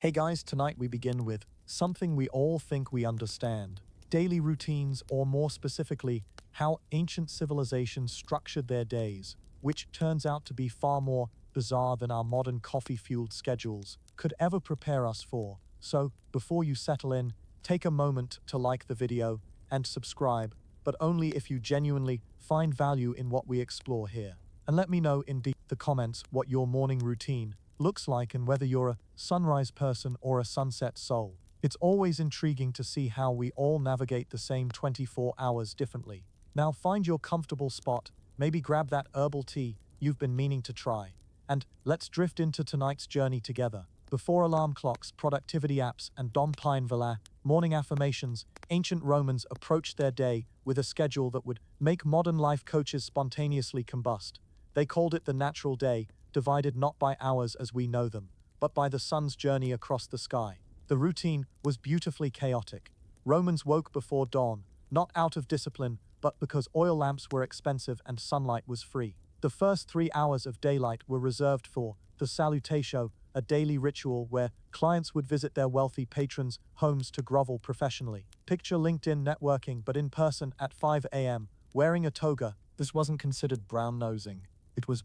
Hey guys, tonight we begin with something we all think we understand. Daily routines, or more specifically, how ancient civilizations structured their days, which turns out to be far more bizarre than our modern coffee-fueled schedules could ever prepare us for. So, before you settle in, take a moment to like the video and subscribe, but only if you genuinely find value in what we explore here. And let me know in the comments what your morning routine looks like and whether you're a sunrise person or a sunset soul. It's always intriguing to see how we all navigate the same 24 hours differently. Now find your comfortable spot, maybe grab that herbal tea you've been meaning to try, and let's drift into tonight's journey together. Before alarm clocks, productivity apps, and Dom Pine Villa, morning affirmations, ancient Romans approached their day with a schedule that would make modern life coaches spontaneously combust. They called it the natural day, divided not by hours as we know them, but by the sun's journey across the sky. The routine was beautifully chaotic. Romans woke before dawn, not out of discipline, but because oil lamps were expensive and sunlight was free. The first 3 hours of daylight were reserved for the salutatio, a daily ritual where clients would visit their wealthy patrons' homes to grovel professionally. Picture LinkedIn networking, but in person at 5 a.m., wearing a toga. This wasn't considered brown-nosing. It was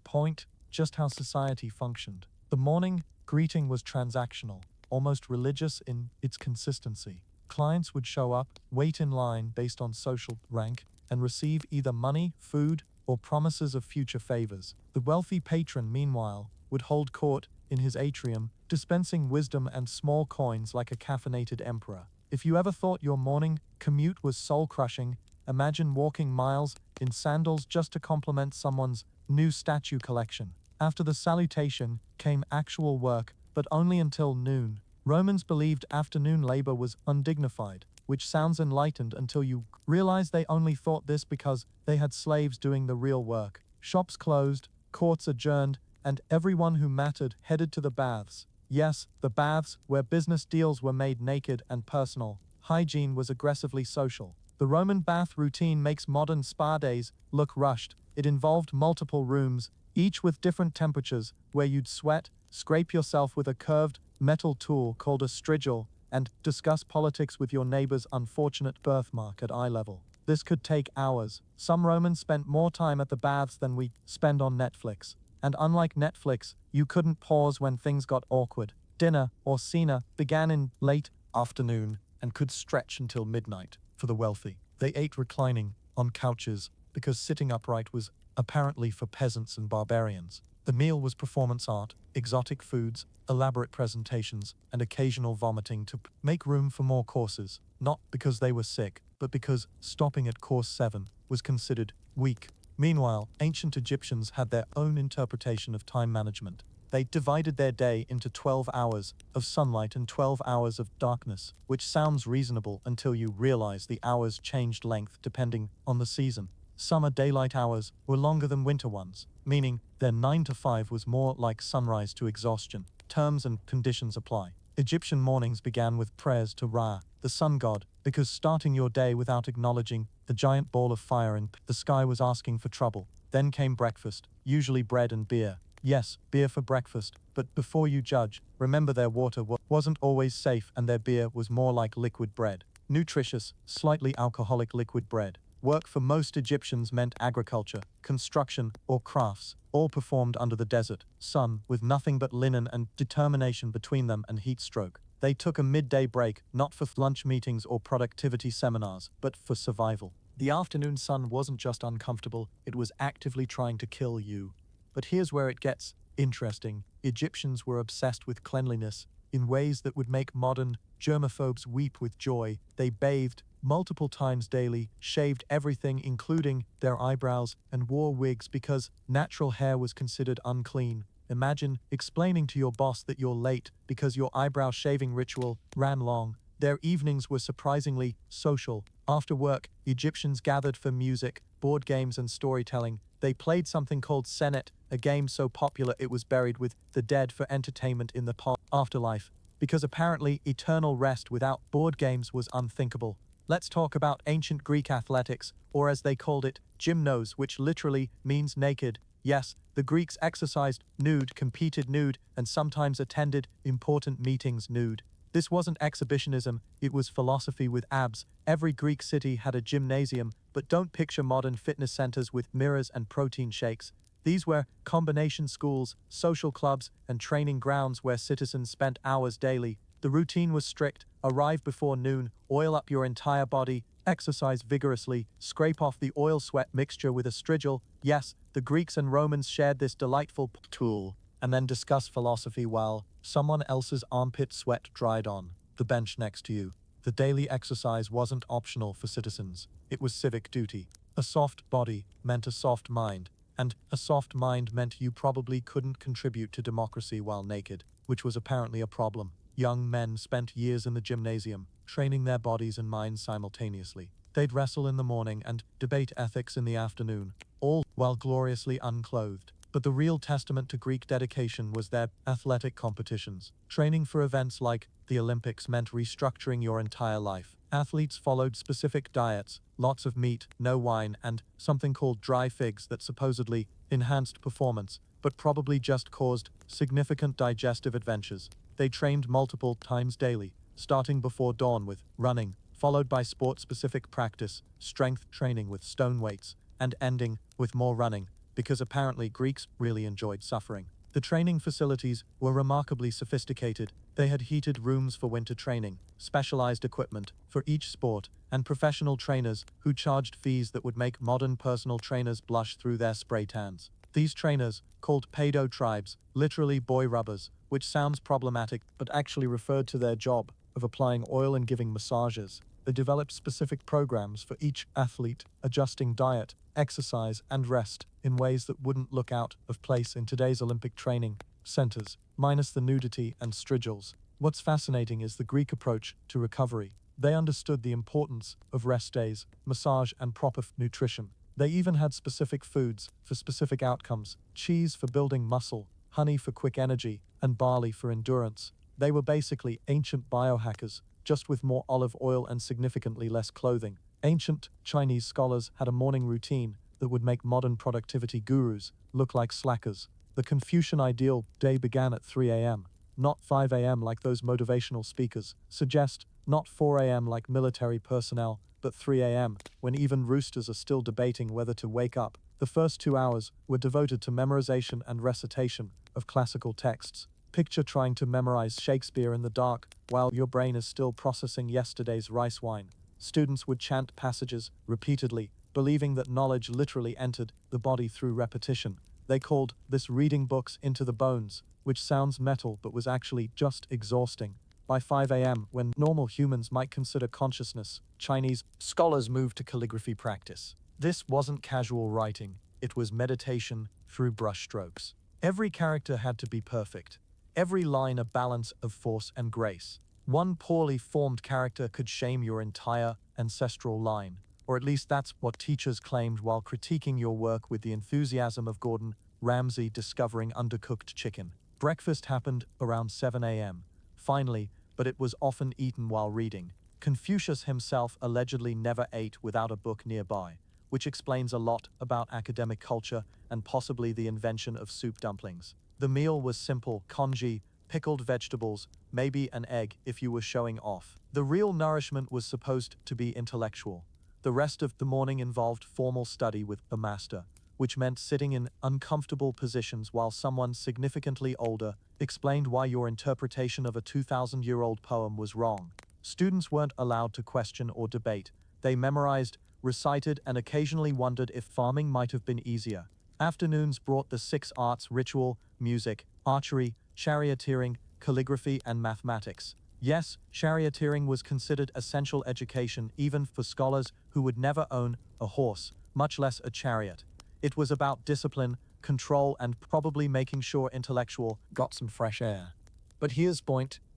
just how society functioned. The morning greeting was transactional, almost religious in its consistency. Clients would show up, wait in line based on social rank, and receive either money, food, or promises of future favors. The wealthy patron, meanwhile, would hold court in his atrium, dispensing wisdom and small coins like a caffeinated emperor. If you ever thought your morning commute was soul-crushing, imagine walking miles in sandals just to compliment someone's new statue collection. After the salutation came actual work, but only until noon. Romans believed afternoon labor was undignified, which sounds enlightened until you realize they only thought this because they had slaves doing the real work. Shops closed, courts adjourned, and everyone who mattered headed to the baths. Yes, the baths, where business deals were made naked and personal. Hygiene was aggressively social. The Roman bath routine makes modern spa days look rushed. It involved multiple rooms, each with different temperatures, where you'd sweat, scrape yourself with a curved metal tool called a strigil, and discuss politics with your neighbor's unfortunate birthmark at eye level. This could take hours. Some Romans spent more time at the baths than we spend on Netflix. And unlike Netflix, you couldn't pause when things got awkward. Dinner, or cena, began in late afternoon and could stretch until midnight for the wealthy. They ate reclining on couches because sitting upright was apparently for peasants and barbarians. The meal was performance art, exotic foods, elaborate presentations, and occasional vomiting to make room for more courses, not because they were sick, but because stopping at course 7 was considered weak. Meanwhile, ancient Egyptians had their own interpretation of time management. They divided their day into 12 hours of sunlight and 12 hours of darkness, which sounds reasonable until you realize the hours changed length depending on the season. Summer daylight hours were longer than winter ones, meaning their 9 to 5 was more like sunrise to exhaustion. Terms and conditions apply. Egyptian mornings began with prayers to Ra, the sun god, because starting your day without acknowledging the giant ball of fire in the sky was asking for trouble. Then came breakfast, usually bread and beer. Yes, beer for breakfast, but before you judge, remember their water wasn't always safe and their beer was more like liquid bread. Nutritious, slightly alcoholic liquid bread. Work for most Egyptians meant agriculture, construction, or crafts, all performed under the desert sun, with nothing but linen and determination between them and heat stroke. They took a midday break, not for lunch meetings or productivity seminars, but for survival. The afternoon sun wasn't just uncomfortable, it was actively trying to kill you. But here's where it gets interesting. Egyptians were obsessed with cleanliness in ways that would make modern germaphobes weep with joy. They bathed multiple times daily, shaved everything including their eyebrows, and wore wigs because natural hair was considered unclean. Imagine explaining to your boss that you're late because your eyebrow shaving ritual ran long. Their evenings were surprisingly social. After work, Egyptians gathered for music, board games, and storytelling. They played something called Senet, a game so popular it was buried with the dead for entertainment in the afterlife, because apparently eternal rest without board games was unthinkable. Let's talk about ancient Greek athletics, or as they called it, gymnos, which literally means naked. Yes, the Greeks exercised nude, competed nude, and sometimes attended important meetings nude. This wasn't exhibitionism, it was philosophy with abs. Every Greek city had a gymnasium, but don't picture modern fitness centers with mirrors and protein shakes. These were combination schools, social clubs, and training grounds where citizens spent hours daily. The routine was strict: arrive before noon, oil up your entire body, exercise vigorously, scrape off the oil sweat mixture with a strigil. Yes, the Greeks and Romans shared this delightful tool, and then discuss philosophy while someone else's armpit sweat dried on the bench next to you. The daily exercise wasn't optional for citizens, it was civic duty. A soft body meant a soft mind, and a soft mind meant you probably couldn't contribute to democracy while naked, which was apparently a problem. Young men spent years in the gymnasium, training their bodies and minds simultaneously. They'd wrestle in the morning and debate ethics in the afternoon, all while gloriously unclothed. But the real testament to Greek dedication was their athletic competitions. Training for events like the Olympics meant restructuring your entire life. Athletes followed specific diets, lots of meat, no wine, and something called dry figs that supposedly enhanced performance, but probably just caused significant digestive adventures. They trained multiple times daily, starting before dawn with running, followed by sport-specific practice, strength training with stone weights, and ending with more running, because apparently Greeks really enjoyed suffering. The training facilities were remarkably sophisticated. They had heated rooms for winter training, specialized equipment for each sport, and professional trainers who charged fees that would make modern personal trainers blush through their spray tans. These trainers, called pedo tribes, literally boy rubbers, which sounds problematic but actually referred to their job of applying oil and giving massages. They developed specific programs for each athlete, adjusting diet, exercise, and rest in ways that wouldn't look out of place in today's Olympic training centers, minus the nudity and strigils. What's fascinating is the Greek approach to recovery. They understood the importance of rest days, massage, and proper nutrition. They even had specific foods for specific outcomes: cheese for building muscle, honey for quick energy, and barley for endurance. They were basically ancient biohackers, just with more olive oil and significantly less clothing. Ancient Chinese scholars had a morning routine that would make modern productivity gurus look like slackers. The Confucian ideal day began at 3 a.m., not 5 a.m. like those motivational speakers suggest, not 4 a.m. like military personnel, but 3 a.m., when even roosters are still debating whether to wake up. The first 2 hours were devoted to memorization and recitation of classical texts. Picture trying to memorize Shakespeare in the dark while your brain is still processing yesterday's rice wine. Students would chant passages repeatedly, believing that knowledge literally entered the body through repetition. They called this reading books into the bones, which sounds metal but was actually just exhausting. By 5 a.m., when normal humans might consider consciousness, Chinese scholars moved to calligraphy practice. This wasn't casual writing, it was meditation through brushstrokes. Every character had to be perfect, every line a balance of force and grace. One poorly formed character could shame your entire ancestral line, or at least that's what teachers claimed while critiquing your work with the enthusiasm of Gordon Ramsay discovering undercooked chicken. Breakfast happened around 7 a.m. Finally, but it was often eaten while reading. Confucius himself allegedly never ate without a book nearby, which explains a lot about academic culture and possibly the invention of soup dumplings. The meal was simple: congee, pickled vegetables, maybe an egg if you were showing off. The real nourishment was supposed to be intellectual. The rest of the morning involved formal study with a master, which meant sitting in uncomfortable positions while someone significantly older explained why your interpretation of a 2,000-year-old poem was wrong. Students weren't allowed to question or debate. They memorized, recited, and occasionally wondered if farming might have been easier. Afternoons brought the 6 arts: ritual, music, archery, charioteering, calligraphy, and mathematics. Yes, charioteering was considered essential education even for scholars who would never own a horse, much less a chariot. It was about discipline, control, and probably making sure intellectual got some fresh air. But here's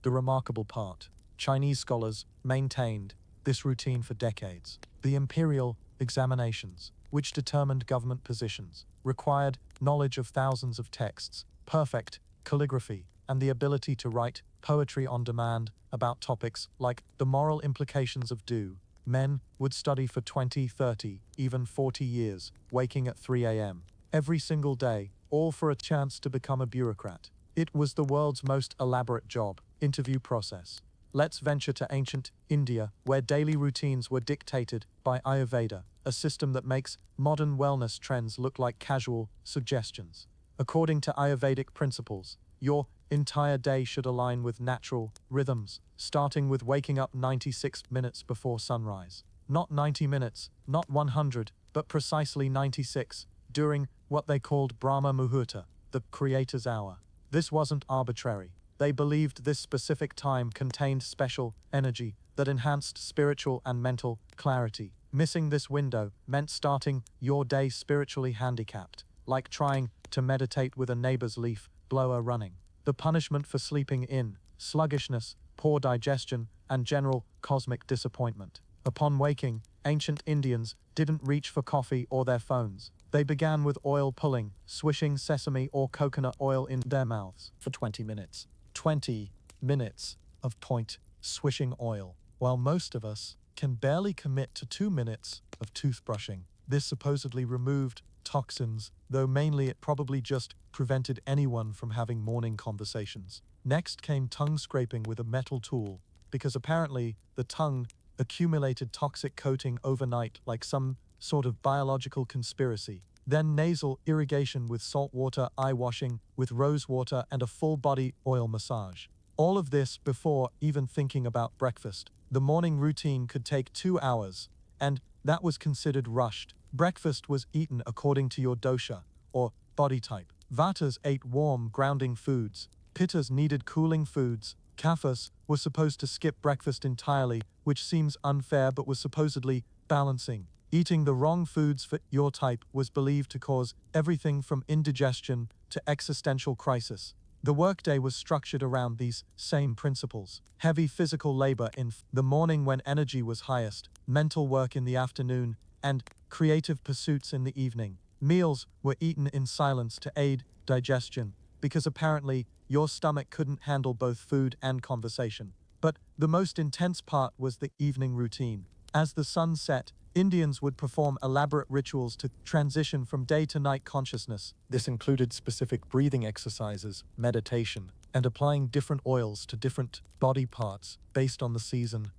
the remarkable part. Chinese scholars maintained this routine for decades. The imperial examinations, which determined government positions, required knowledge of thousands of texts, perfect calligraphy, and the ability to write poetry on demand about topics like the moral implications of dew. Men would study for 20, 30, even 40 years, waking at 3 a.m. every single day, all for a chance to become a bureaucrat. It was the world's most elaborate job interview process. Let's venture to ancient India, where daily routines were dictated by Ayurveda, a system that makes modern wellness trends look like casual suggestions. According to Ayurvedic principles, your entire day should align with natural rhythms, starting with waking up 96 minutes before sunrise. Not 90 minutes, not 100, but precisely 96, during what they called Brahma Muhurta, the Creator's Hour. This wasn't arbitrary. They believed this specific time contained special energy that enhanced spiritual and mental clarity. Missing this window meant starting your day spiritually handicapped, like trying to meditate with a neighbor's leaf blower running. The punishment for sleeping in, sluggishness, poor digestion, and general cosmic disappointment. Upon waking, ancient Indians didn't reach for coffee or their phones. They began with oil pulling, swishing sesame or coconut oil in their mouths for 20 minutes. 20 minutes of point swishing oil, while most of us can barely commit to 2 minutes of toothbrushing. This supposedly removed toxins, though mainly it probably just prevented anyone from having morning conversations. Next came tongue scraping with a metal tool, because apparently the tongue accumulated toxic coating overnight like some sort of biological conspiracy. Then nasal irrigation with salt water, eye washing with rose water, and a full body oil massage. All of this before even thinking about breakfast. The morning routine could take 2 hours, and that was considered rushed. Breakfast was eaten according to your dosha, or body type. Vatas ate warm, grounding foods. Pittas needed cooling foods. Kaphas were supposed to skip breakfast entirely, which seems unfair but was supposedly balancing. Eating the wrong foods for your type was believed to cause everything from indigestion to existential crisis. The workday was structured around these same principles. Heavy physical labor in the morning when energy was highest, mental work in the afternoon, and creative pursuits in the evening. Meals were eaten in silence to aid digestion, because apparently your stomach couldn't handle both food and conversation. But the most intense part was the evening routine. As the sun set, Indians would perform elaborate rituals to transition from day to night consciousness. This included specific breathing exercises, meditation, and applying different oils to different body parts based on the season,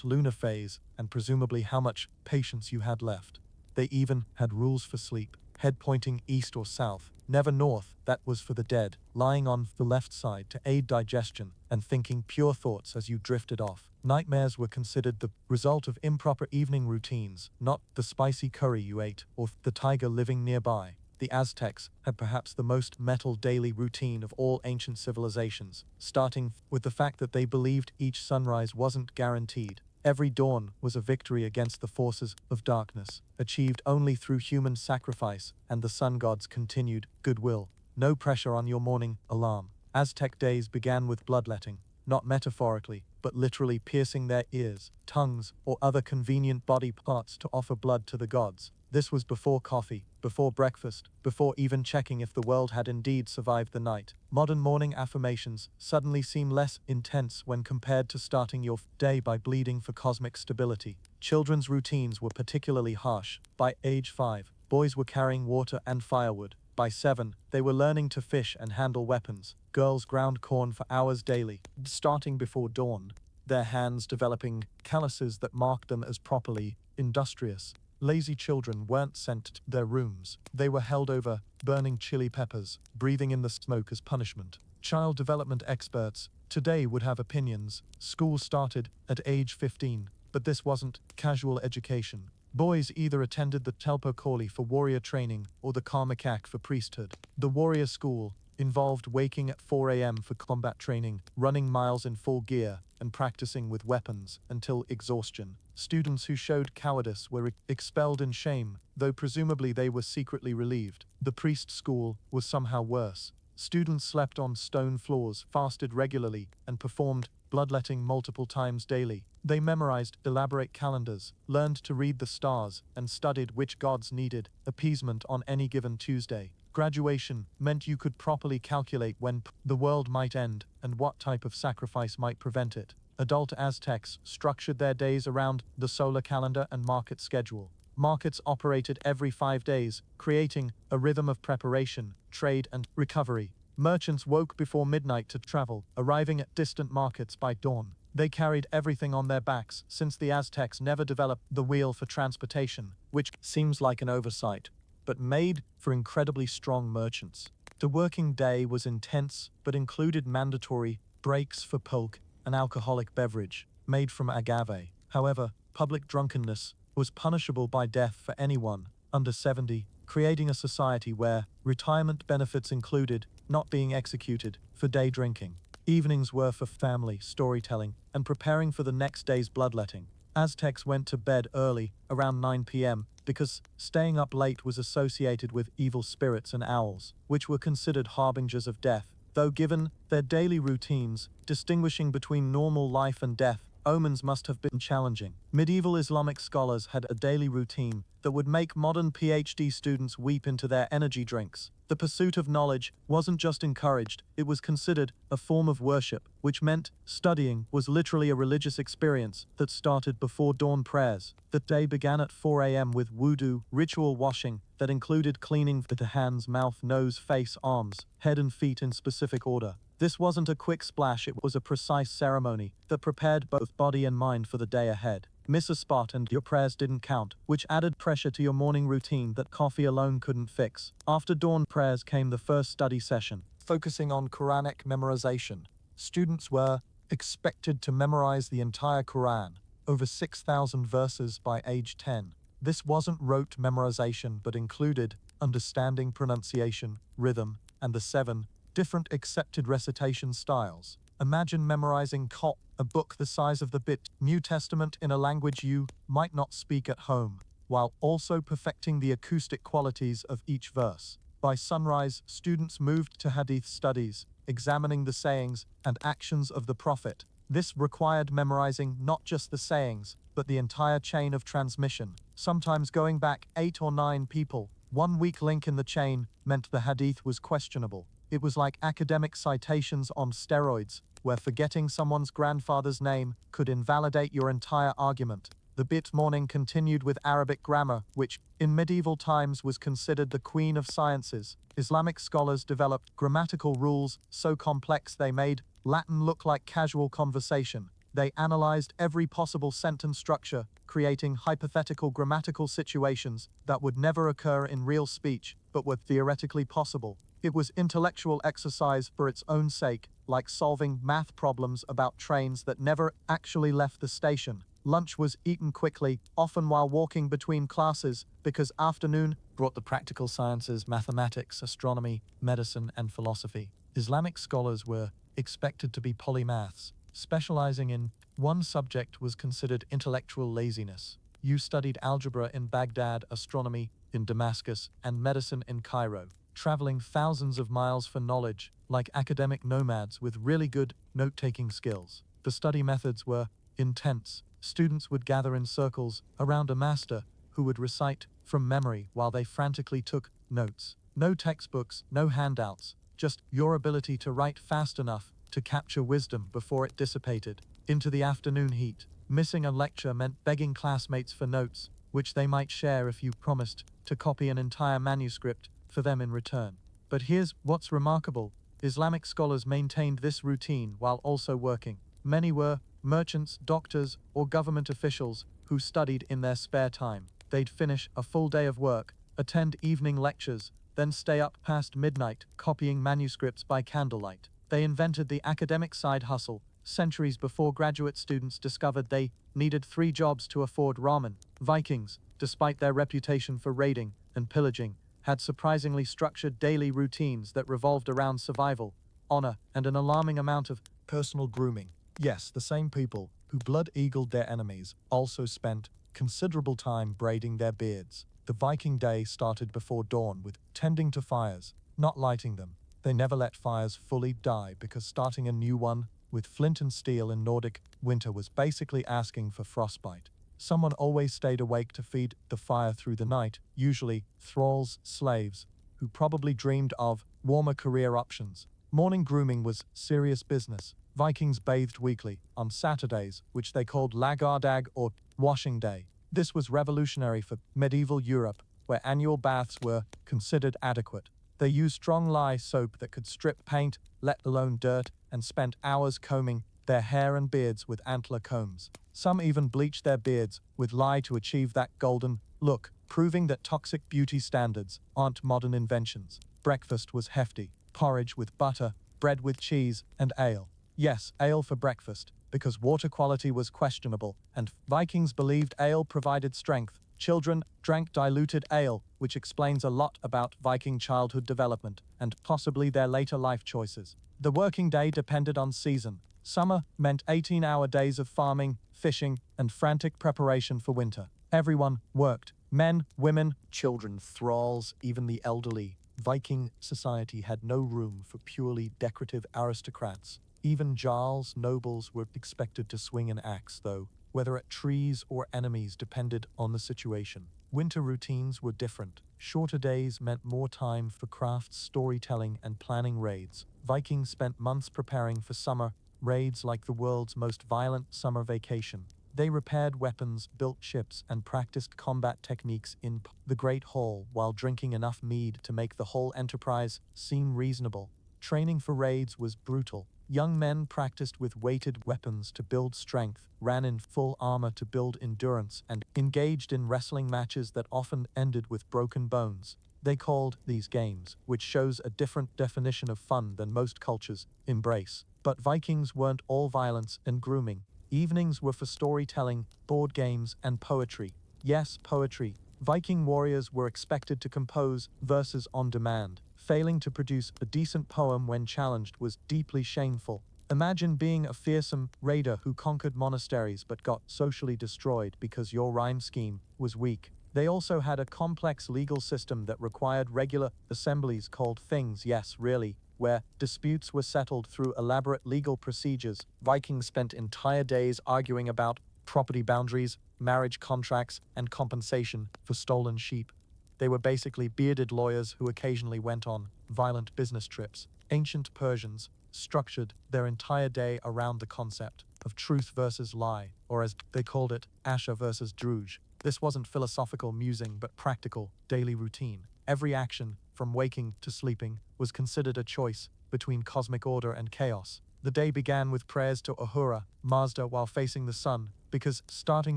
lunar phase, and presumably how much patience you had left. They even had rules for sleep, head pointing east or south, never north, that was for the dead, lying on the left side to aid digestion, and thinking pure thoughts as you drifted off. Nightmares were considered the result of improper evening routines, not the spicy curry you ate or the tiger living nearby. The Aztecs had perhaps the most metal daily routine of all ancient civilizations, starting with the fact that they believed each sunrise wasn't guaranteed. Every dawn was a victory against the forces of darkness, achieved only through human sacrifice and the sun god's continued goodwill. No pressure on your morning alarm. Aztec days began with bloodletting, not metaphorically, but literally piercing their ears, tongues, or other convenient body parts to offer blood to the gods. This was before coffee, before breakfast, before even checking if the world had indeed survived the night. Modern morning affirmations suddenly seem less intense when compared to starting your day by bleeding for cosmic stability. Children's routines were particularly harsh. By age 5, boys were carrying water and firewood. By 7, they were learning to fish and handle weapons. Girls ground corn for hours daily, starting before dawn, their hands developing calluses that marked them as properly industrious. Lazy children weren't sent to their rooms. They were held over burning chili peppers, breathing in the smoke as punishment. Child development experts today would have opinions. School started at age 15, but this wasn't casual education. Boys either attended the Telpo Koli for warrior training or the Karmakak for priesthood. The warrior school involved waking at 4 a.m. for combat training, running miles in full gear, and practicing with weapons until exhaustion. Students who showed cowardice were expelled in shame, though presumably they were secretly relieved. The priest school was somehow worse. Students slept on stone floors, fasted regularly, and performed bloodletting multiple times daily. They memorized elaborate calendars, learned to read the stars, and studied which gods needed appeasement on any given Tuesday. Graduation meant you could properly calculate when the world might end and what type of sacrifice might prevent it. Adult Aztecs structured their days around the solar calendar and market schedule. Markets operated every 5 days, creating a rhythm of preparation, trade, and recovery. Merchants woke before midnight to travel, arriving at distant markets by dawn. They carried everything on their backs, since the Aztecs never developed the wheel for transportation, which seems like an oversight, but made for incredibly strong merchants. The working day was intense, but included mandatory breaks for pulque, an alcoholic beverage made from agave. However, public drunkenness was punishable by death for anyone under 70, creating a society where retirement benefits included not being executed for day drinking. Evenings were for family, storytelling, and preparing for the next day's bloodletting. Aztecs went to bed early, around 9 p.m., because staying up late was associated with evil spirits and owls, which were considered harbingers of death. Though given their daily routines, distinguishing between normal life and death, omens must have been challenging. Medieval Islamic scholars had a daily routine that would make modern PhD students weep into their energy drinks. The pursuit of knowledge wasn't just encouraged, it was considered a form of worship, which meant studying was literally a religious experience that started before dawn prayers. The day began at 4 a.m. with wudu, ritual washing that included cleaning the hands, mouth, nose, face, arms, head and feet in specific order. This wasn't a quick splash, it was a precise ceremony that prepared both body and mind for the day ahead. Miss a spot and your prayers didn't count, which added pressure to your morning routine that coffee alone couldn't fix. After dawn prayers came the first study session, focusing on Quranic memorization. Students were expected to memorize the entire Quran, over 6,000 verses by age 10. This wasn't rote memorization but included understanding pronunciation, rhythm, and the 7 different accepted recitation styles. Imagine memorizing Qur'an, a book the size of the New Testament in a language you might not speak at home, while also perfecting the acoustic qualities of each verse. By sunrise, students moved to Hadith studies, examining the sayings and actions of the Prophet. This required memorizing not just the sayings, but the entire chain of transmission, sometimes going back 8 or 9 people. One weak link in the chain meant the Hadith was questionable. It was like academic citations on steroids, where forgetting someone's grandfather's name could invalidate your entire argument. The morning continued with Arabic grammar, which, in medieval times, was considered the queen of sciences. Islamic scholars developed grammatical rules so complex they made Latin look like casual conversation. They analyzed every possible sentence structure, creating hypothetical grammatical situations that would never occur in real speech, but were theoretically possible. It was intellectual exercise for its own sake, like solving math problems about trains that never actually left the station. Lunch was eaten quickly, often while walking between classes, because afternoon brought the practical sciences, mathematics, astronomy, medicine, and philosophy. Islamic scholars were expected to be polymaths. Specializing in one subject was considered intellectual laziness. You studied algebra in Baghdad, astronomy in Damascus, and medicine in Cairo, traveling thousands of miles for knowledge, like academic nomads with really good note-taking skills. The study methods were intense. Students would gather in circles around a master who would recite from memory while they frantically took notes. No textbooks, no handouts, just your ability to write fast enough to capture wisdom before it dissipated into the afternoon heat. Missing a lecture meant begging classmates for notes, which they might share if you promised to copy an entire manuscript for them in return. But here's what's remarkable. Islamic scholars maintained this routine while also working. Many were merchants, doctors, or government officials who studied in their spare time. They'd finish a full day of work, attend evening lectures, then stay up past midnight copying manuscripts by candlelight. They invented the academic side hustle centuries before graduate students discovered they needed 3 jobs to afford ramen. Vikings, despite their reputation for raiding and pillaging, had surprisingly structured daily routines that revolved around survival, honor, and an alarming amount of personal grooming. Yes, the same people who blood-eagled their enemies also spent considerable time braiding their beards. The Viking day started before dawn with tending to fires, not lighting them. They never let fires fully die because starting a new one with flint and steel in Nordic winter was basically asking for frostbite. Someone always stayed awake to feed the fire through the night, usually thralls, slaves, who probably dreamed of warmer career options. Morning grooming was serious business. Vikings bathed weekly, on Saturdays, which they called Lagardag or washing day. This was revolutionary for medieval Europe, where annual baths were considered adequate. They used strong lye soap that could strip paint, let alone dirt, and spent hours combing their hair and beards with antler combs. Some even bleached their beards with lye to achieve that golden look, proving that toxic beauty standards aren't modern inventions. Breakfast was hefty: porridge with butter, bread with cheese, and ale. Yes, ale for breakfast, because water quality was questionable, and Vikings believed ale provided strength. Children drank diluted ale, which explains a lot about Viking childhood development, and possibly their later life choices. The working day depended on season. Summer meant 18-hour days of farming, fishing, and frantic preparation for winter. Everyone worked: men, women, children, thralls, even the elderly. Viking society had no room for purely decorative aristocrats. Even jarls, nobles, were expected to swing an axe, though whether at trees or enemies depended on the situation. Winter routines were different. Shorter days meant more time for crafts, storytelling, and planning raids. Vikings spent months preparing for summer raids, like the world's most violent summer vacation. They repaired weapons, built ships, and practiced combat techniques in the Great Hall while drinking enough mead to make the whole enterprise seem reasonable. Training for raids was brutal. Young men practiced with weighted weapons to build strength, ran in full armor to build endurance, and engaged in wrestling matches that often ended with broken bones. They called these games, which shows a different definition of fun than most cultures embrace. But Vikings weren't all violence and grooming. Evenings were for storytelling, board games, and poetry. Yes, poetry. Viking warriors were expected to compose verses on demand. Failing to produce a decent poem when challenged was deeply shameful. Imagine being a fearsome raider who conquered monasteries but got socially destroyed because your rhyme scheme was weak. They also had a complex legal system that required regular assemblies called things, yes, really, where disputes were settled through elaborate legal procedures. Vikings spent entire days arguing about property boundaries, marriage contracts, and compensation for stolen sheep. They were basically bearded lawyers who occasionally went on violent business trips. Ancient Persians structured their entire day around the concept of truth versus lie, or as they called it, Asher versus Druj. This wasn't philosophical musing, but practical, daily routine. Every action, from waking to sleeping, was considered a choice between cosmic order and chaos. The day began with prayers to Ahura Mazda while facing the sun, because starting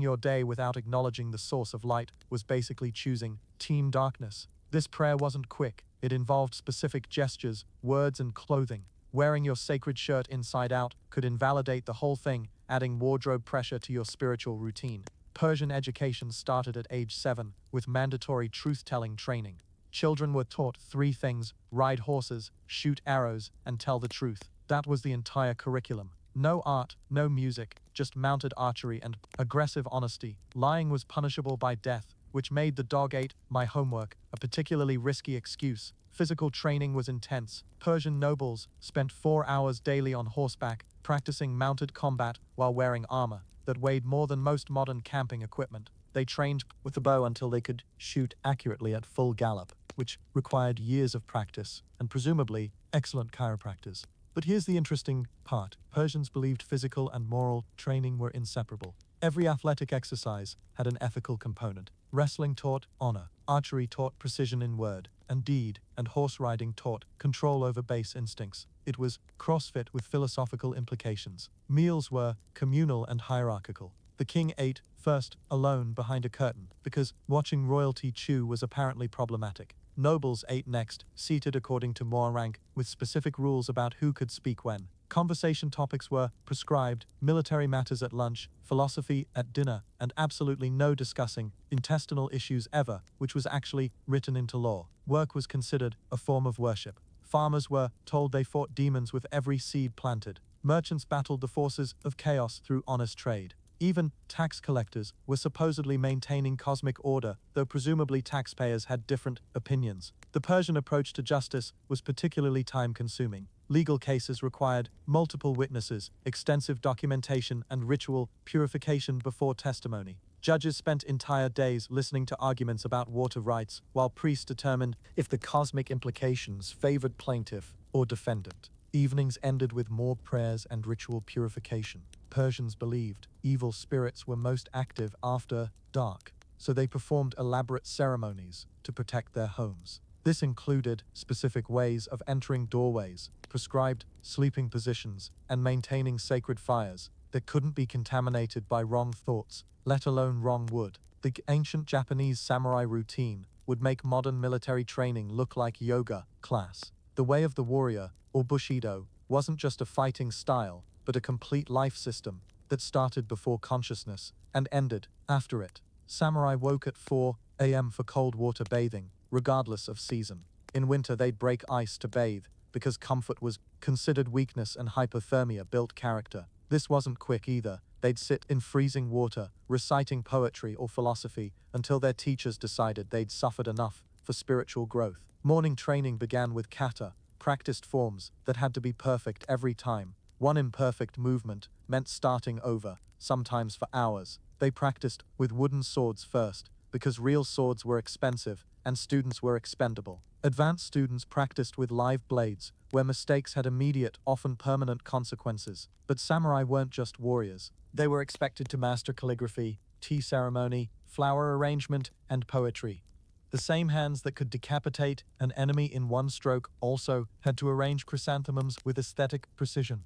your day without acknowledging the source of light was basically choosing Team Darkness. This prayer wasn't quick. It involved specific gestures, words, and clothing. Wearing your sacred shirt inside out could invalidate the whole thing, adding wardrobe pressure to your spiritual routine. Persian education started at age 7, with mandatory truth-telling training. Children were taught 3 things: ride horses, shoot arrows, and tell the truth. That was the entire curriculum. No art, no music, just mounted archery and aggressive honesty. Lying was punishable by death, which made the dog ate my homework a particularly risky excuse. Physical training was intense. Persian nobles spent 4 hours daily on horseback, practicing mounted combat while wearing armor that weighed more than most modern camping equipment. They trained with the bow until they could shoot accurately at full gallop, which required years of practice and presumably excellent chiropractors. But here's the interesting part. Persians believed physical and moral training were inseparable. Every athletic exercise had an ethical component. Wrestling taught honor, archery taught precision in word and deed, and horse riding taught control over base instincts. It was CrossFit with philosophical implications. Meals were communal and hierarchical. The king ate first, alone, behind a curtain, because watching royalty chew was apparently problematic. Nobles ate next, seated according to more rank, with specific rules about who could speak when. Conversation topics were prescribed: military matters at lunch, philosophy at dinner, and absolutely no discussing intestinal issues ever, which was actually written into law. Work was considered a form of worship. Farmers were told they fought demons with every seed planted. Merchants battled the forces of chaos through honest trade. Even tax collectors were supposedly maintaining cosmic order, though presumably taxpayers had different opinions. The Persian approach to justice was particularly time-consuming. Legal cases required multiple witnesses, extensive documentation, and ritual purification before testimony. Judges spent entire days listening to arguments about water rights, while priests determined if the cosmic implications favored plaintiff or defendant. Evenings ended with more prayers and ritual purification. Persians believed evil spirits were most active after dark, so they performed elaborate ceremonies to protect their homes. This included specific ways of entering doorways, prescribed sleeping positions, and maintaining sacred fires that couldn't be contaminated by wrong thoughts, let alone wrong wood. The ancient Japanese samurai routine would make modern military training look like yoga class. The way of the warrior, or Bushido, wasn't just a fighting style, but a complete life system that started before consciousness and ended after it. Samurai woke at 4 a.m. for cold water bathing, regardless of season. In winter, they'd break ice to bathe because comfort was considered weakness and hypothermia built character. This wasn't quick either. They'd sit in freezing water, reciting poetry or philosophy until their teachers decided they'd suffered enough for spiritual growth. Morning training began with kata, practiced forms that had to be perfect every time. One imperfect movement meant starting over, sometimes for hours. They practiced with wooden swords first, because real swords were expensive and students were expendable. Advanced students practiced with live blades, where mistakes had immediate, often permanent consequences. But samurai weren't just warriors. They were expected to master calligraphy, tea ceremony, flower arrangement, and poetry. The same hands that could decapitate an enemy in one stroke also had to arrange chrysanthemums with aesthetic precision.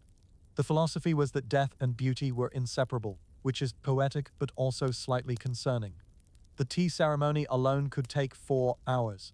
The philosophy was that death and beauty were inseparable, which is poetic but also slightly concerning. The tea ceremony alone could take 4 hours.